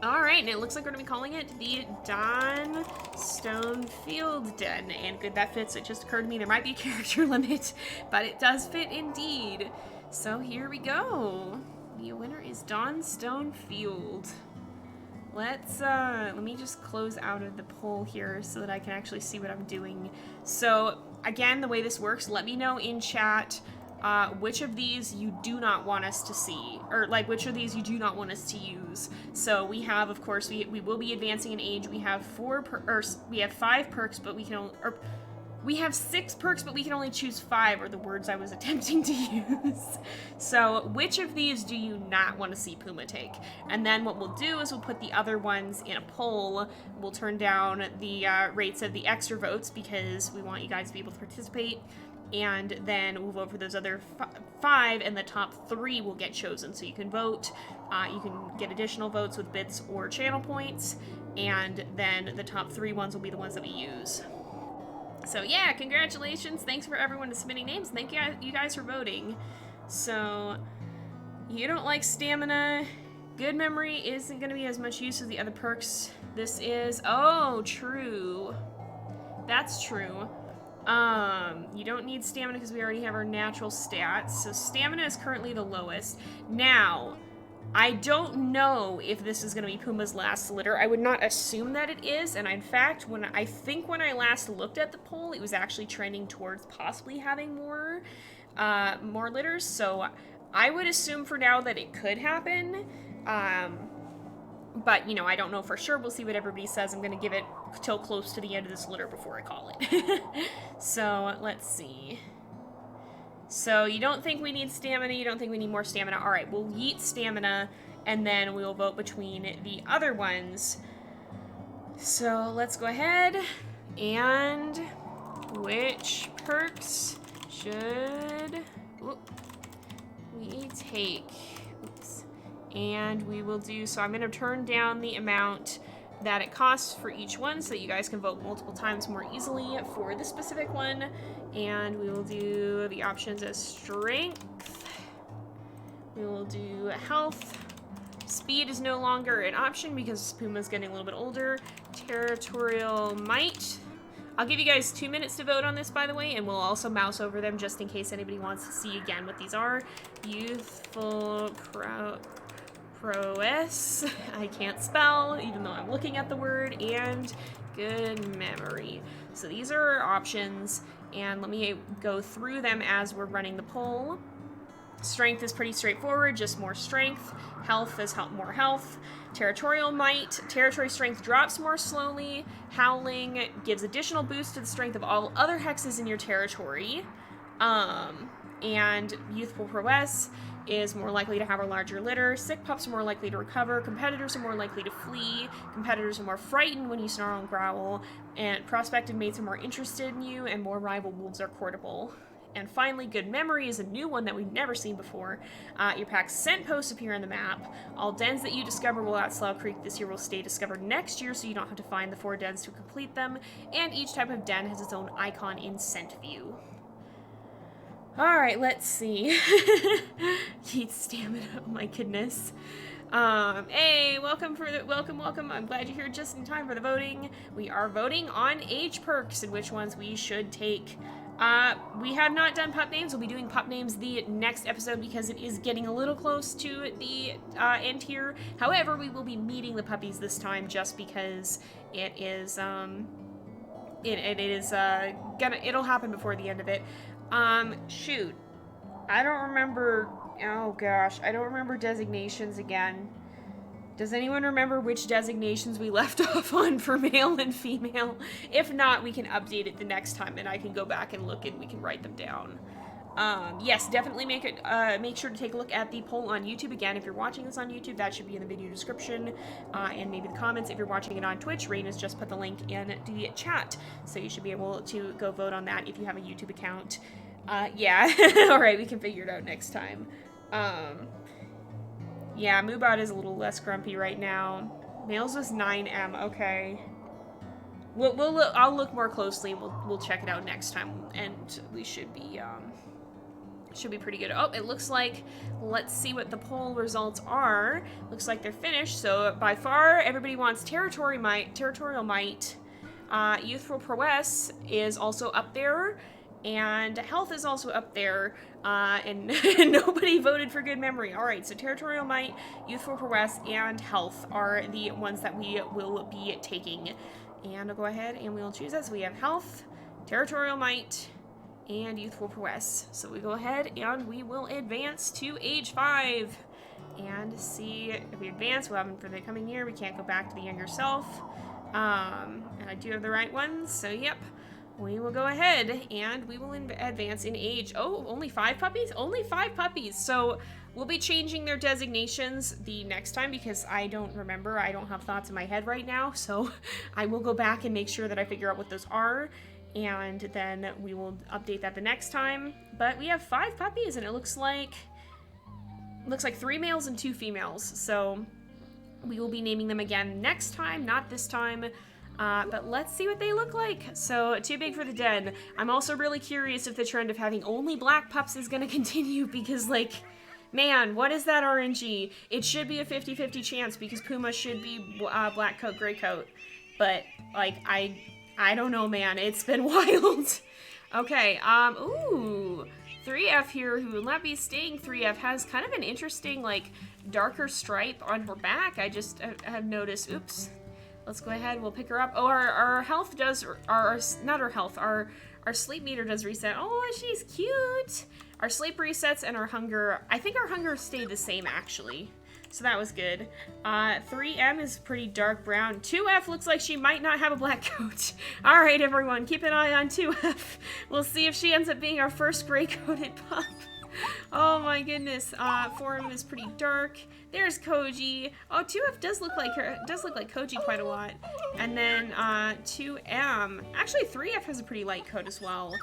All right, and it looks like we're gonna be calling it the Don Stonefield Den. And good, that fits. It just occurred to me there might be a character limit, but it does fit indeed. So here we go. The winner is Don Stonefield. Let me just close out of the poll here so that I can actually see what I'm doing. So again, the way this works, let me know in chat which of these you do not want us to see, or like which of these you do not want us to use. So we have, of course, we will be advancing in age. We have 5 perks, but we can only, or we have 6 perks, but we can only choose 5, are the words I was attempting to use. So which of these do you not want to see Puma take? And then what we'll do is we'll put the other ones in a poll. We'll turn down the rates of the extra votes because we want you guys to be able to participate. And then we'll vote for those other 5, and the top 3 will get chosen. So you can vote, you can get additional votes with bits or channel points, and then the top 3 ones will be the ones that we use. So yeah, congratulations. Thanks for everyone submitting names. Thank you guys for voting. So, you don't like stamina. Good memory isn't going to be as much use as the other perks. This is... Oh, true. That's true. You don't need stamina because we already have our natural stats. So stamina is currently the lowest. Now, I don't know if this is going to be Puma's last litter. I would not assume that it is, and in fact, when I last looked at the poll, it was actually trending towards possibly having more litters, so I would assume for now that it could happen, but, you know, I don't know for sure. We'll see what everybody says. I'm going to give it till close to the end of this litter before I call it. So, let's see. So you don't think we need stamina, you don't think we need more stamina. Alright, we'll yeet stamina, and then we will vote between the other ones. So let's go ahead, and which perks should we take? Oops. And we will do, so I'm going to turn down the amount that it costs for each one so that you guys can vote multiple times more easily for the specific one. And we will do the options as strength. We will do health. Speed is no longer an option because Puma's getting a little bit older. Territorial might. I'll give you guys 2 minutes to vote on this, by the way, and we'll also mouse over them just in case anybody wants to see again what these are. Youthful prowess. I can't spell, even though I'm looking at the word. And good memory. So these are our options, and let me go through them as we're running the poll. Strength is pretty straightforward, just more strength. Health is more health. Territorial might. Territory strength drops more slowly. Howling gives additional boost to the strength of all other hexes in your territory. And youthful prowess is more likely to have a larger litter. Sick pups are more likely to recover. Competitors are more likely to flee. Competitors are more frightened when you snarl and growl. And prospective mates are more interested in you, and more rival wolves are courtable. And finally, good memory is a new one that we've never seen before. Your pack's scent posts appear on the map. All dens that you discover while at Slough Creek this year will stay discovered next year, so you don't have to find the 4 dens to complete them. And each type of den has its own icon in scent view. Alright, let's see. Yeet stamina, oh my goodness. Hey, welcome. I'm glad you're here just in time for the voting. We are voting on age perks and which ones we should take. We have not done pup names. We'll be doing pup names the next episode because it is getting a little close to the end here. However, we will be meeting the puppies this time just because it is, it'll happen before the end of it. Shoot. I don't remember, oh gosh, I don't remember designations again. Does anyone remember which designations we left off on for male and female? If not, we can update it the next time and I can go back and look and we can write them down. Yes, definitely make sure to take a look at the poll on YouTube. Again, if you're watching this on YouTube, that should be in the video description, and maybe the comments. If you're watching it on Twitch, Rain has just put the link in the chat, so you should be able to go vote on that if you have a YouTube account. Yeah, alright, we can figure it out next time. Yeah, Moobot is a little less grumpy right now. Males was 9M, okay. I'll look more closely and we'll check it out next time, and we should be Should be pretty good. Oh, it looks like, let's see what the poll results are. Looks like they're finished. So by far, everybody wants territorial might. Youthful prowess is also up there, and health is also up there. And nobody voted for good memory. All right, so territorial might, youthful prowess, and health are the ones that we will be taking. And I'll go ahead and we'll choose that. So we have health, territorial might, and youthful prowess. So we go ahead and we will advance to age 5 and see if we advance. We'll have them for the coming year. We can't go back to the younger self. And I do have the right ones, so yep. We will go ahead and we will advance in age. Oh, only 5 puppies? Only 5 puppies. So we'll be changing their designations the next time because I don't remember. I don't have thoughts in my head right now. So I will go back and make sure that I figure out what those are. And then we will update that the next time. But we have 5 puppies, and it looks like 3 males and 2 females. So we will be naming them again next time, not this time. But let's see what they look like. So, too big for the den. I'm also really curious if the trend of having only black pups is gonna continue because, like, man, what is that RNG? It should be a 50-50 chance because Puma should be black coat, gray coat. But, like, I don't know, man. It's been wild. Okay, ooh. 3F here, who will not be staying 3F, has kind of an interesting, like, darker stripe on her back. I just have noticed. Oops. Let's go ahead. We'll pick her up. Oh, our health does, not our health, our sleep meter does reset. Oh, she's cute. Our sleep resets and our hunger, I think our hunger stayed the same, actually. So that was good. 3M is pretty dark brown. 2F looks like she might not have a black coat. All right, everyone, keep an eye on 2F. We'll see if she ends up being our first gray-coated pup. Oh my goodness. 4M is pretty dark. There's Koji. Oh, 2F does look like her. Does look like Koji quite a lot. And then 2M. Actually, 3F has a pretty light coat as well.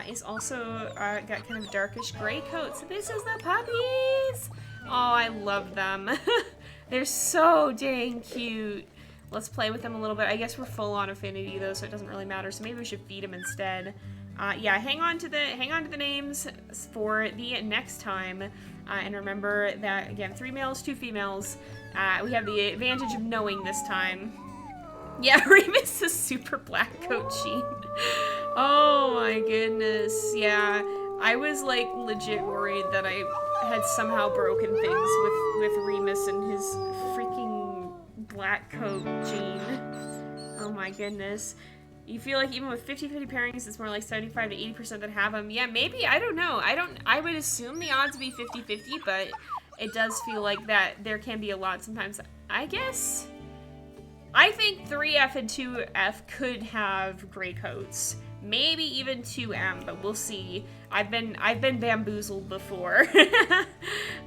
Is also got kind of a darkish gray coat. So this is the puppies. Oh, I love them. They're so dang cute. Let's play with them a little bit. I guess we're full on affinity though, so it doesn't really matter. So maybe we should feed them instead. Yeah, hang on to the names for the next time. And remember that again, 3 males, 2 females. We have the advantage of knowing this time. Yeah, Remus is super black coat sheen. Oh my goodness. Yeah, I was like legit worried that I had somehow broken things with Remus and his freaking black coat gene. Oh my goodness. You feel like even with 50-50 pairings, it's more like 75 to 80% that have them. Yeah, maybe. I don't know. I would assume the odds would be 50-50, but it does feel like that there can be a lot sometimes. I guess. I think 3F and 2F could have gray coats. Maybe even 2M, but we'll see. I've been bamboozled before.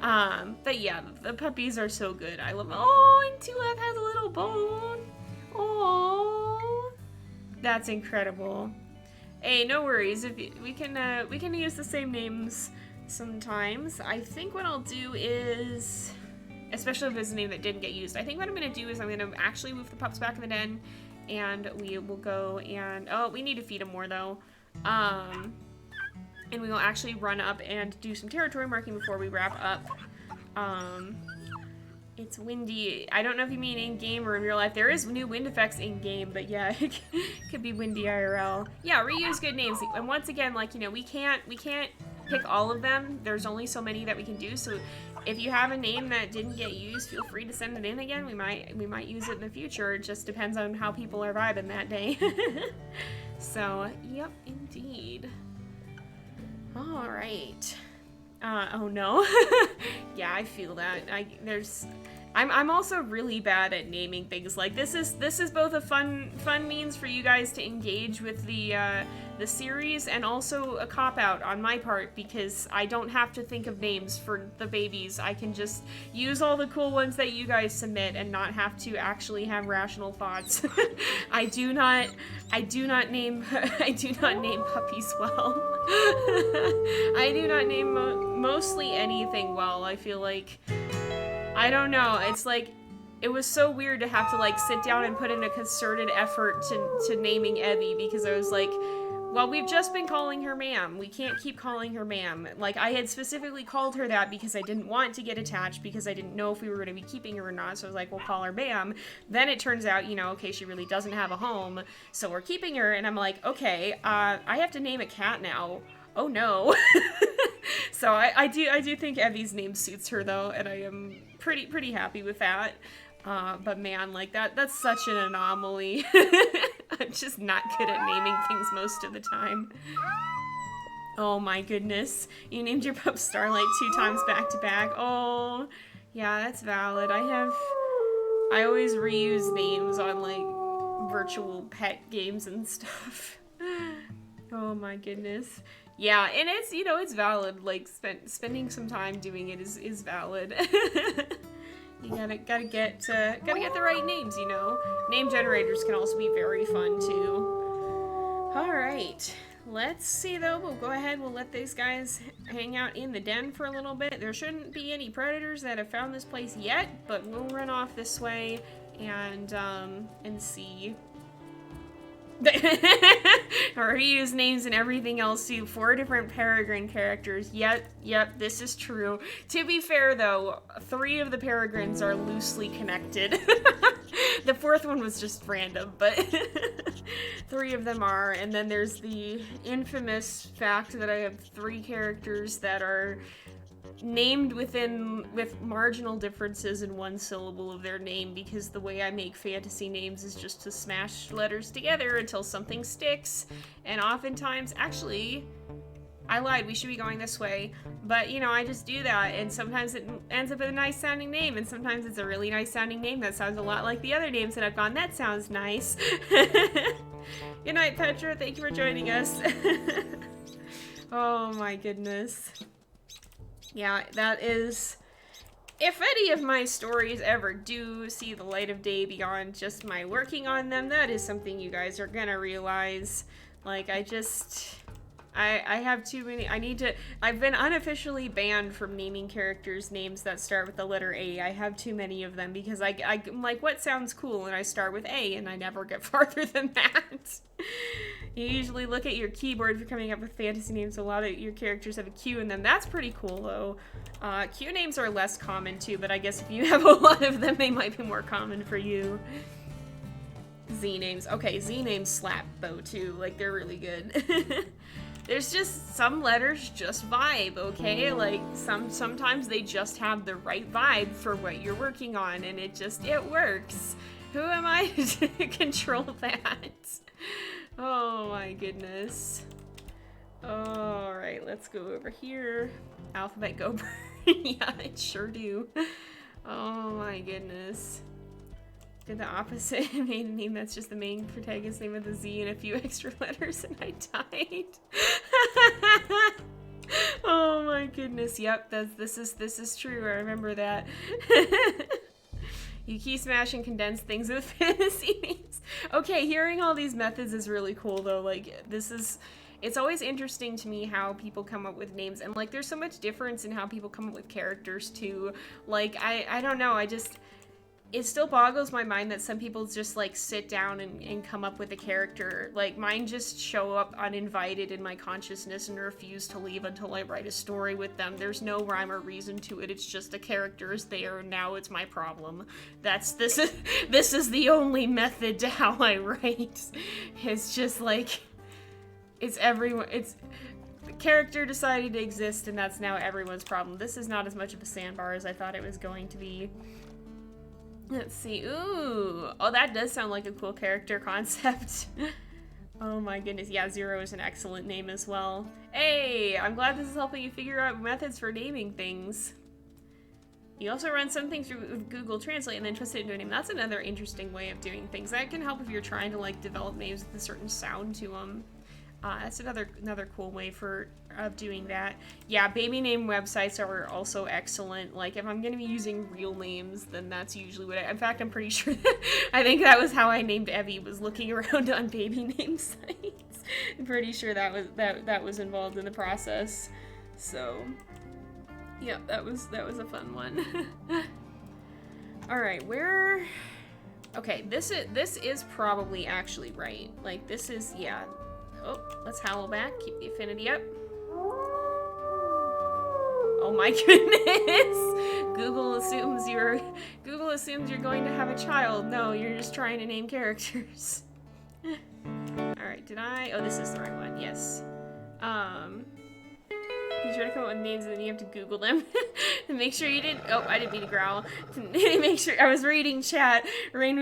But yeah, the puppies are so good. I love them. Oh, and 2F has a little bone. Oh, that's incredible. Hey, no worries. If we can use the same names sometimes. I think what I'll do is, especially if it's a name that didn't get used, I think what I'm gonna do is I'm gonna actually move the pups back in the den, and we will go and we need to feed them more though. And we will actually run up and do some territory marking before we wrap up. It's windy. I don't know if you mean in-game or in real life. There is new wind effects in-game, but yeah, it could be windy IRL. Yeah, reuse good names. And once again, like, you know, we can't pick all of them. There's only so many that we can do, so if you have a name that didn't get used, feel free to send it in again. We might use it in the future. It just depends on how people are vibing that day. So, yep, indeed. All right. Oh no. Yeah, I feel that. I'm also really bad at naming things. Like this is both a fun means for you guys to engage with the series, and also a cop-out on my part because I don't have to think of names for the babies. I can just use all the cool ones that you guys submit and not have to actually have rational thoughts. I do not name puppies well. I do not name mostly anything well. I feel like, I don't know, it's like, it was so weird to have to like sit down and put in a concerted effort to naming Evie, because I was like, Well, we've just been calling her ma'am. We can't keep calling her ma'am. Like, I had specifically called her that because I didn't want to get attached, because I didn't know if we were going to be keeping her or not, so I was like, we'll call her ma'am. Then it turns out, you know, okay, she really doesn't have a home, so we're keeping her, and I'm like, okay, I have to name a cat now. Oh no. So I do think Evie's name suits her, though, and I am pretty happy with that. But man, like, that's such an anomaly. I'm just not good at naming things most of the time. Oh my goodness. You named your pup Starlight 2 times back to back. Oh, yeah, that's valid. I always reuse names on, like, virtual pet games and stuff. Oh my goodness. Yeah, and it's, you know, it's valid. Like, spending some time doing it is valid. You gotta get the right names, you know. Name generators can also be very fun too. All right, let's see though. We'll go ahead. We'll let these guys hang out in the den for a little bit. There shouldn't be any predators that have found this place yet, but we'll run off this way and see. Reuse names and everything else too. 4 different Peregrine characters. Yep, this is true. To be fair though, 3 of the Peregrines are loosely connected. The 4th one was just random, but 3 of them are. And then there's the infamous fact that I have 3 characters that are named with marginal differences in 1 syllable of their name, because the way I make fantasy names is just to smash letters together until something sticks. And oftentimes, actually, I lied, we should be going this way, but you know, I just do that, and sometimes it ends up with a nice sounding name, and sometimes it's a really nice sounding name that sounds a lot like the other names that I've gone, that sounds nice. Good night, Petra, thank you for joining us. Oh my goodness. Yeah, that is, if any of my stories ever do see the light of day beyond just my working on them, that is something you guys are gonna realize. Like, I have too many, I've been unofficially banned from naming characters names that start with the letter A. I have too many of them because I'm like, what sounds cool? And I start with A, and I never get farther than that. You usually look at your keyboard if you're coming up with fantasy names. A lot of your characters have a Q in them. That's pretty cool, though. Q names are less common, too, but I guess if you have a lot of them, they might be more common for you. Z names. Okay, Z names slap, though, too. Like, they're really good. There's just some letters just vibe, okay? Like, sometimes they just have the right vibe for what you're working on, and it works. Who am I to control that? Oh my goodness. Alright, let's go over here. Alphabet go. Yeah, it sure do. Oh my goodness. Did the opposite. Made a name that's just the main protagonist's name with a Z and a few extra letters, and I died. Oh my goodness. Yep, this is true. I remember that. You key smash and condense things with fantasy names. Okay, hearing all these methods is really cool though. Like, it's always interesting to me how people come up with names, and like there's so much difference in how people come up with characters too. Like, I don't know, it still boggles my mind that some people just like sit down and come up with a character. Like, mine just show up uninvited in my consciousness and refuse to leave until I write a story with them. There's no rhyme or reason to it. It's just a character is there, and now it's my problem. This is the only method to how I write. It's just like, the character decided to exist, and that's now everyone's problem. This is not as much of a sandbar as I thought it was going to be. Let's see. Ooh. Oh, that does sound like a cool character concept. Oh my goodness. Yeah, Zero is an excellent name as well. Hey, I'm glad this is helping you figure out methods for naming things. You also run some things through Google Translate and then twist it into a name. That's another interesting way of doing things. That can help if you're trying to like develop names with a certain sound to them. That's another cool way of doing that. Yeah, baby name websites are also excellent. Like, if I'm gonna be using real names, then that's usually what in fact, I'm pretty sure I think that was how I named Evie, was looking around on baby name sites. I'm pretty sure that was involved in the process. So, yeah, that was a fun one. All right, okay, this is probably actually right. Like, this is, yeah. Oh, let's howl back. Keep the affinity up. Oh my goodness! Google assumes you're going to have a child. No, you're just trying to name characters. Alright, did I? Oh, this is the right one. Yes. You try to come up with names and then you have to Google them. And make sure you didn't. Oh, I didn't mean to growl. Make sure. I was reading chat. Rain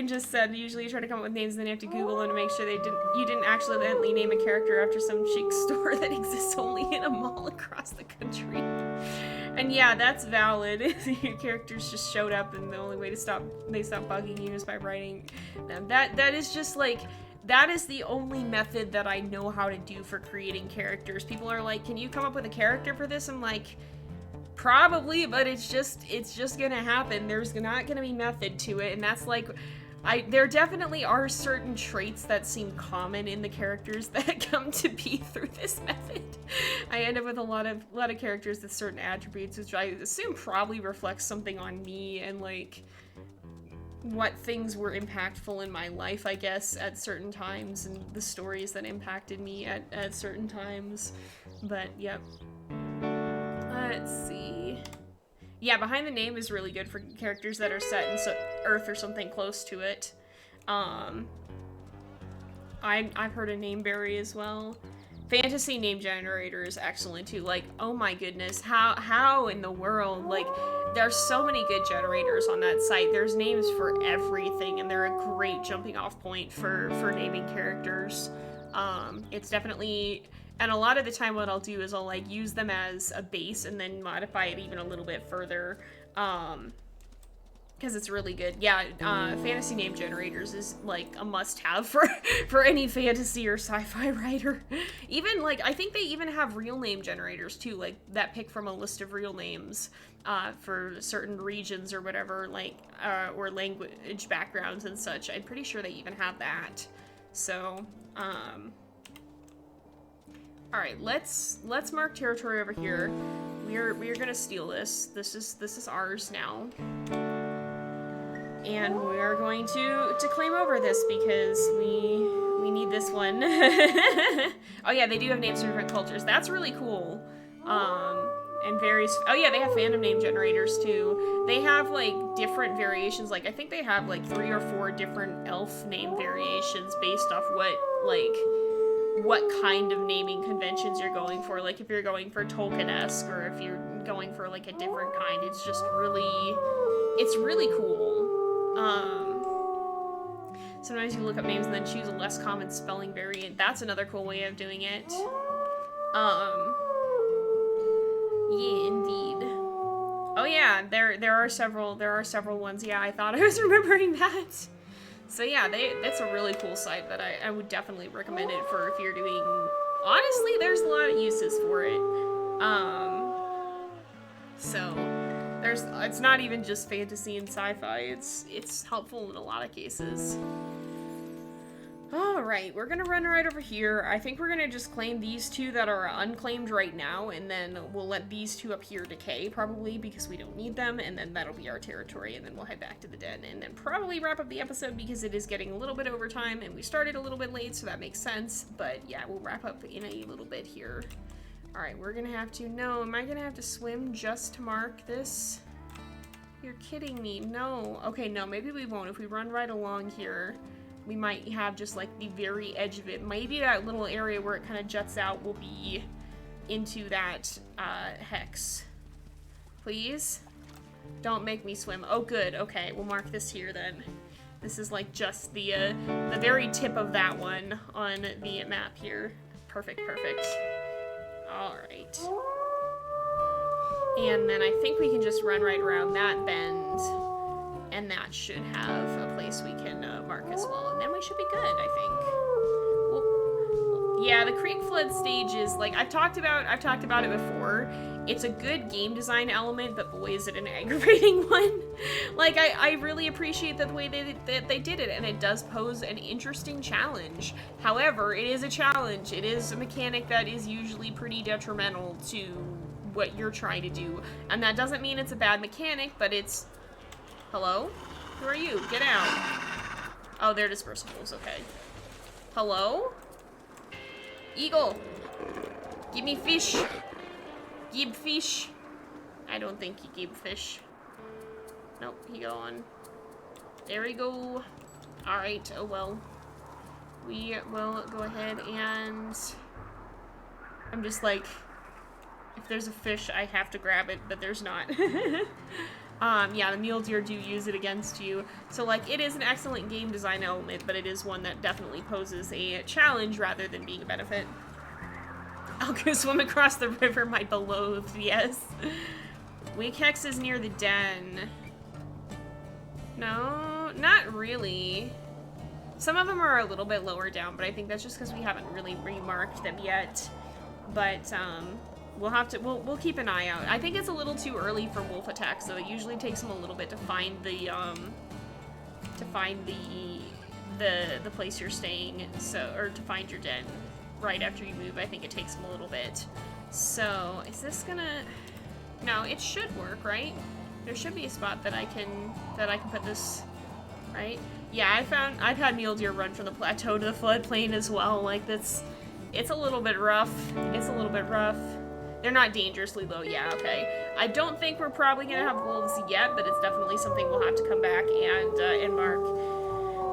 just said usually you try to come up with names and then you have to Google them to make sure you didn't accidentally name a character after some chic store that exists only in a mall across the country. And yeah, that's valid. Your characters just showed up, and the only way to stop bugging you is by writing them. That is just like. That is the only method that I know how to do for creating characters. People are like, can you come up with a character for this? I'm like, probably, but it's just gonna happen. There's not gonna be method to it, and that's like, there definitely are certain traits that seem common in the characters that come to be through this method. I end up with a lot of characters with certain attributes, which I assume probably reflects something on me and like, what things were impactful in my life, I guess, at certain times, and the stories that impacted me at certain times. But, yep. Let's see. Yeah, behind the name is really good for characters that are set in Earth or something close to it. I've heard of Nameberry as well. Fantasy name generator is excellent too. Like, oh my goodness, how in the world? Like, there's so many good generators on that site. There's names for everything, and they're a great jumping off point for naming characters. It's definitely, and a lot of the time what I'll do is I'll like use them as a base and then modify it even a little bit further. Because it's really good. Yeah, fantasy name generators is like a must-have for any fantasy or sci-fi writer. Even like, I think they even have real name generators too, like that pick from a list of real names for certain regions or whatever, like or language backgrounds and such. I'm pretty sure they even have that. So, all right, let's mark territory over here. We're gonna steal this. This is ours now. And we're going to claim over this because we need this one. Oh yeah, they do have names for different cultures. That's really cool. And various, oh yeah, they have fandom name generators too. They have like different variations. Like I think they have like 3 or 4 different elf name variations based off what kind of naming conventions you're going for. Like if you're going for Tolkien-esque or if you're going for like a different kind, it's just really cool. Sometimes you look up names and then choose a less common spelling variant. That's another cool way of doing it. Yeah, indeed. Oh yeah, there are several ones. Yeah, I thought I was remembering that. So yeah, that's a really cool site that I would definitely recommend it for if you're doing. Honestly, there's a lot of uses for it. So. It's not even just fantasy and sci-fi, it's helpful in a lot of cases. Alright, we're gonna run right over here. I think we're gonna just claim these 2 that are unclaimed right now, and then we'll let these 2 up here decay, probably, because we don't need them, and then that'll be our territory, and then we'll head back to the den, and then probably wrap up the episode because it is getting a little bit over time, and we started a little bit late, so that makes sense, but yeah, we'll wrap up in a little bit here. Alright, we're gonna have to, no, am I gonna have to swim just to mark this? You're kidding me, no. Okay, no, maybe we won't. If we run right along here, we might have just like the very edge of it. Maybe that little area where it kind of juts out will be into that hex. Please? Don't make me swim. Oh, good, okay, we'll mark this here then. This is like just the very tip of that one on the map here. Perfect, perfect. Alright. And then I think we can just run right around that bend, and that should have a place we can mark as well, and then we should be good, I think. Well, yeah, the creek flood stage is, like, I've talked about it before. It's a good game design element, but boy, is it an aggravating one. Like, I really appreciate the way that they did it, and it does pose an interesting challenge. However, it is a challenge. It is a mechanic that is usually pretty detrimental to what you're trying to do, and that doesn't mean it's a bad mechanic, but it's... Hello? Who are you? Get out. Oh, they're dispersibles, okay. Hello? Eagle! Give me fish! Give fish! I don't think he gave fish. Nope, he gone. There we go. Alright, oh well. We will go ahead and... I'm just like... If there's a fish, I have to grab it, but there's not. Yeah, the mule deer do use it against you. So, like, it is an excellent game design element, but it is one that definitely poses a challenge rather than being a benefit. I'll go swim across the river, my beloved, yes. Weak Hex is near the den. No, not really. Some of them are a little bit lower down, but I think that's just because we haven't really remarked them yet. But, we'll have to, we'll keep an eye out. I think it's a little too early for wolf attacks, so it usually takes them a little bit to find the place you're staying, so, or to find your den right after you move. I think it takes them a little bit. So, is this gonna, no, it should work, right? There should be a spot that I can put this, right? Yeah, I've had mule deer run from the plateau to the floodplain as well. Like, it's a little bit rough. It's a little bit rough. They're not dangerously low, yeah, okay. I don't think we're probably gonna have wolves yet, but it's definitely something we'll have to come back and mark.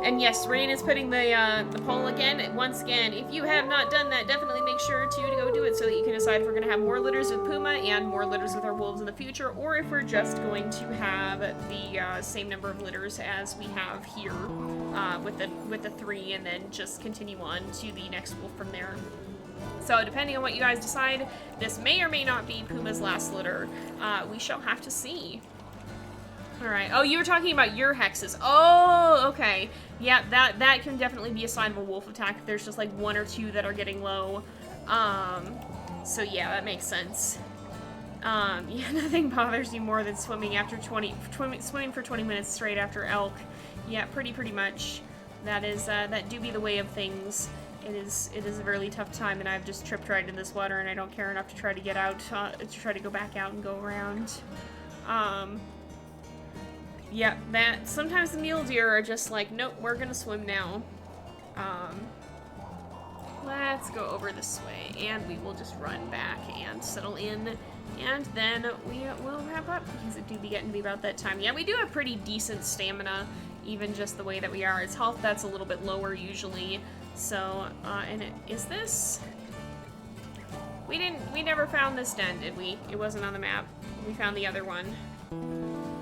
And yes, Rain is putting the poll again. Once again, if you have not done that, definitely make sure to go do it so that you can decide if we're gonna have more litters with Puma and more litters with our wolves in the future, or if we're just going to have the same number of litters as we have here with the 3, and then just continue on to the next wolf from there. So depending on what you guys decide, this may or may not be Puma's last litter. We shall have to see. Alright. Oh, you were talking about your hexes. Oh, okay. Yeah, that can definitely be a sign of a wolf attack if there's just like 1 or 2 that are getting low. So yeah, that makes sense. Yeah, nothing bothers you more than swimming after swimming for 20 minutes straight after elk. Yeah, pretty much. That is, that do be the way of things. It is a really tough time, and I've just tripped right in this water, and I don't care enough to try to get out, to try to go back out and go around. Yeah, that, sometimes the mule deer are just like, nope, we're gonna swim now. Let's go over this way, and we will just run back and settle in, and then we will wrap up, because it do be getting to be about that time. Yeah, we do have pretty decent stamina, even just the way that we are. It's health that's a little bit lower usually. So, and is this? We never found this den, did we? It wasn't on the map. We found the other one.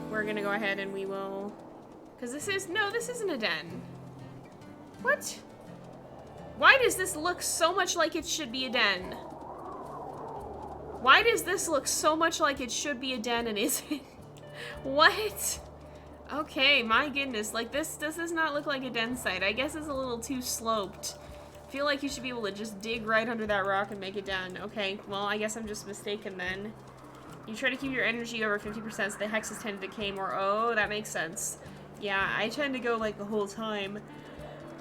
We're gonna go ahead and we will, because this isn't a den. What? Why does this look so much like it should be a den? Why does this look so much like it should be a den and isn't? What? Okay, my goodness, like this does not look like a den site. I guess it's a little too sloped. I feel like you should be able to just dig right under that rock and make it den. Okay, well, I guess I'm just mistaken then. You try to keep your energy over 50% so the hexes tend to decay more. Oh, that makes sense. Yeah, I tend to go like the whole time.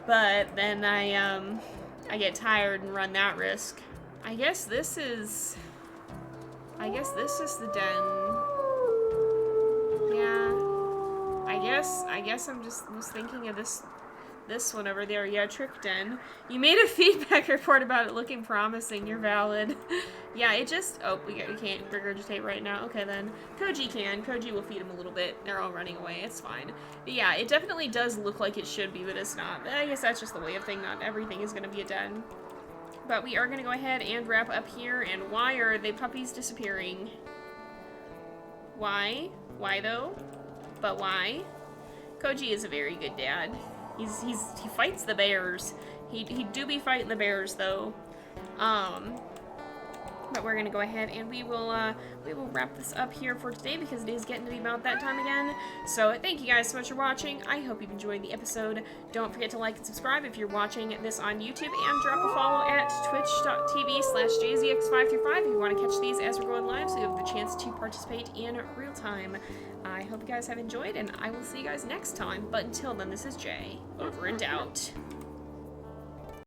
But then I get tired and run that risk. I guess this is the den. Yeah. I guess I'm just thinking of this one over there. Yeah, trick den. You made a feedback report about it looking promising. You're valid. Yeah, it just, oh, we can't regurgitate right now. Okay then. Koji can. Koji will feed him a little bit. They're all running away. It's fine. But yeah, it definitely does look like it should be, but it's not. I guess that's just the way of thing. Not everything is going to be a den. But we are going to go ahead and wrap up here. And why are the puppies disappearing? Why? Why though? But why? Koji is a very good dad. He fights the bears. He do be fighting the bears though. But we're gonna go ahead and we will wrap this up here for today because it is getting to be about that time again. So thank you guys so much for watching. I hope you've enjoyed the episode. Don't forget to like and subscribe if you're watching this on YouTube, and drop a follow at twitch.tv/jzx535 if you want to catch these as we're going live, so you have the chance to participate in real time. I hope you guys have enjoyed, and I will see you guys next time. But until then, this is Jay, over and out.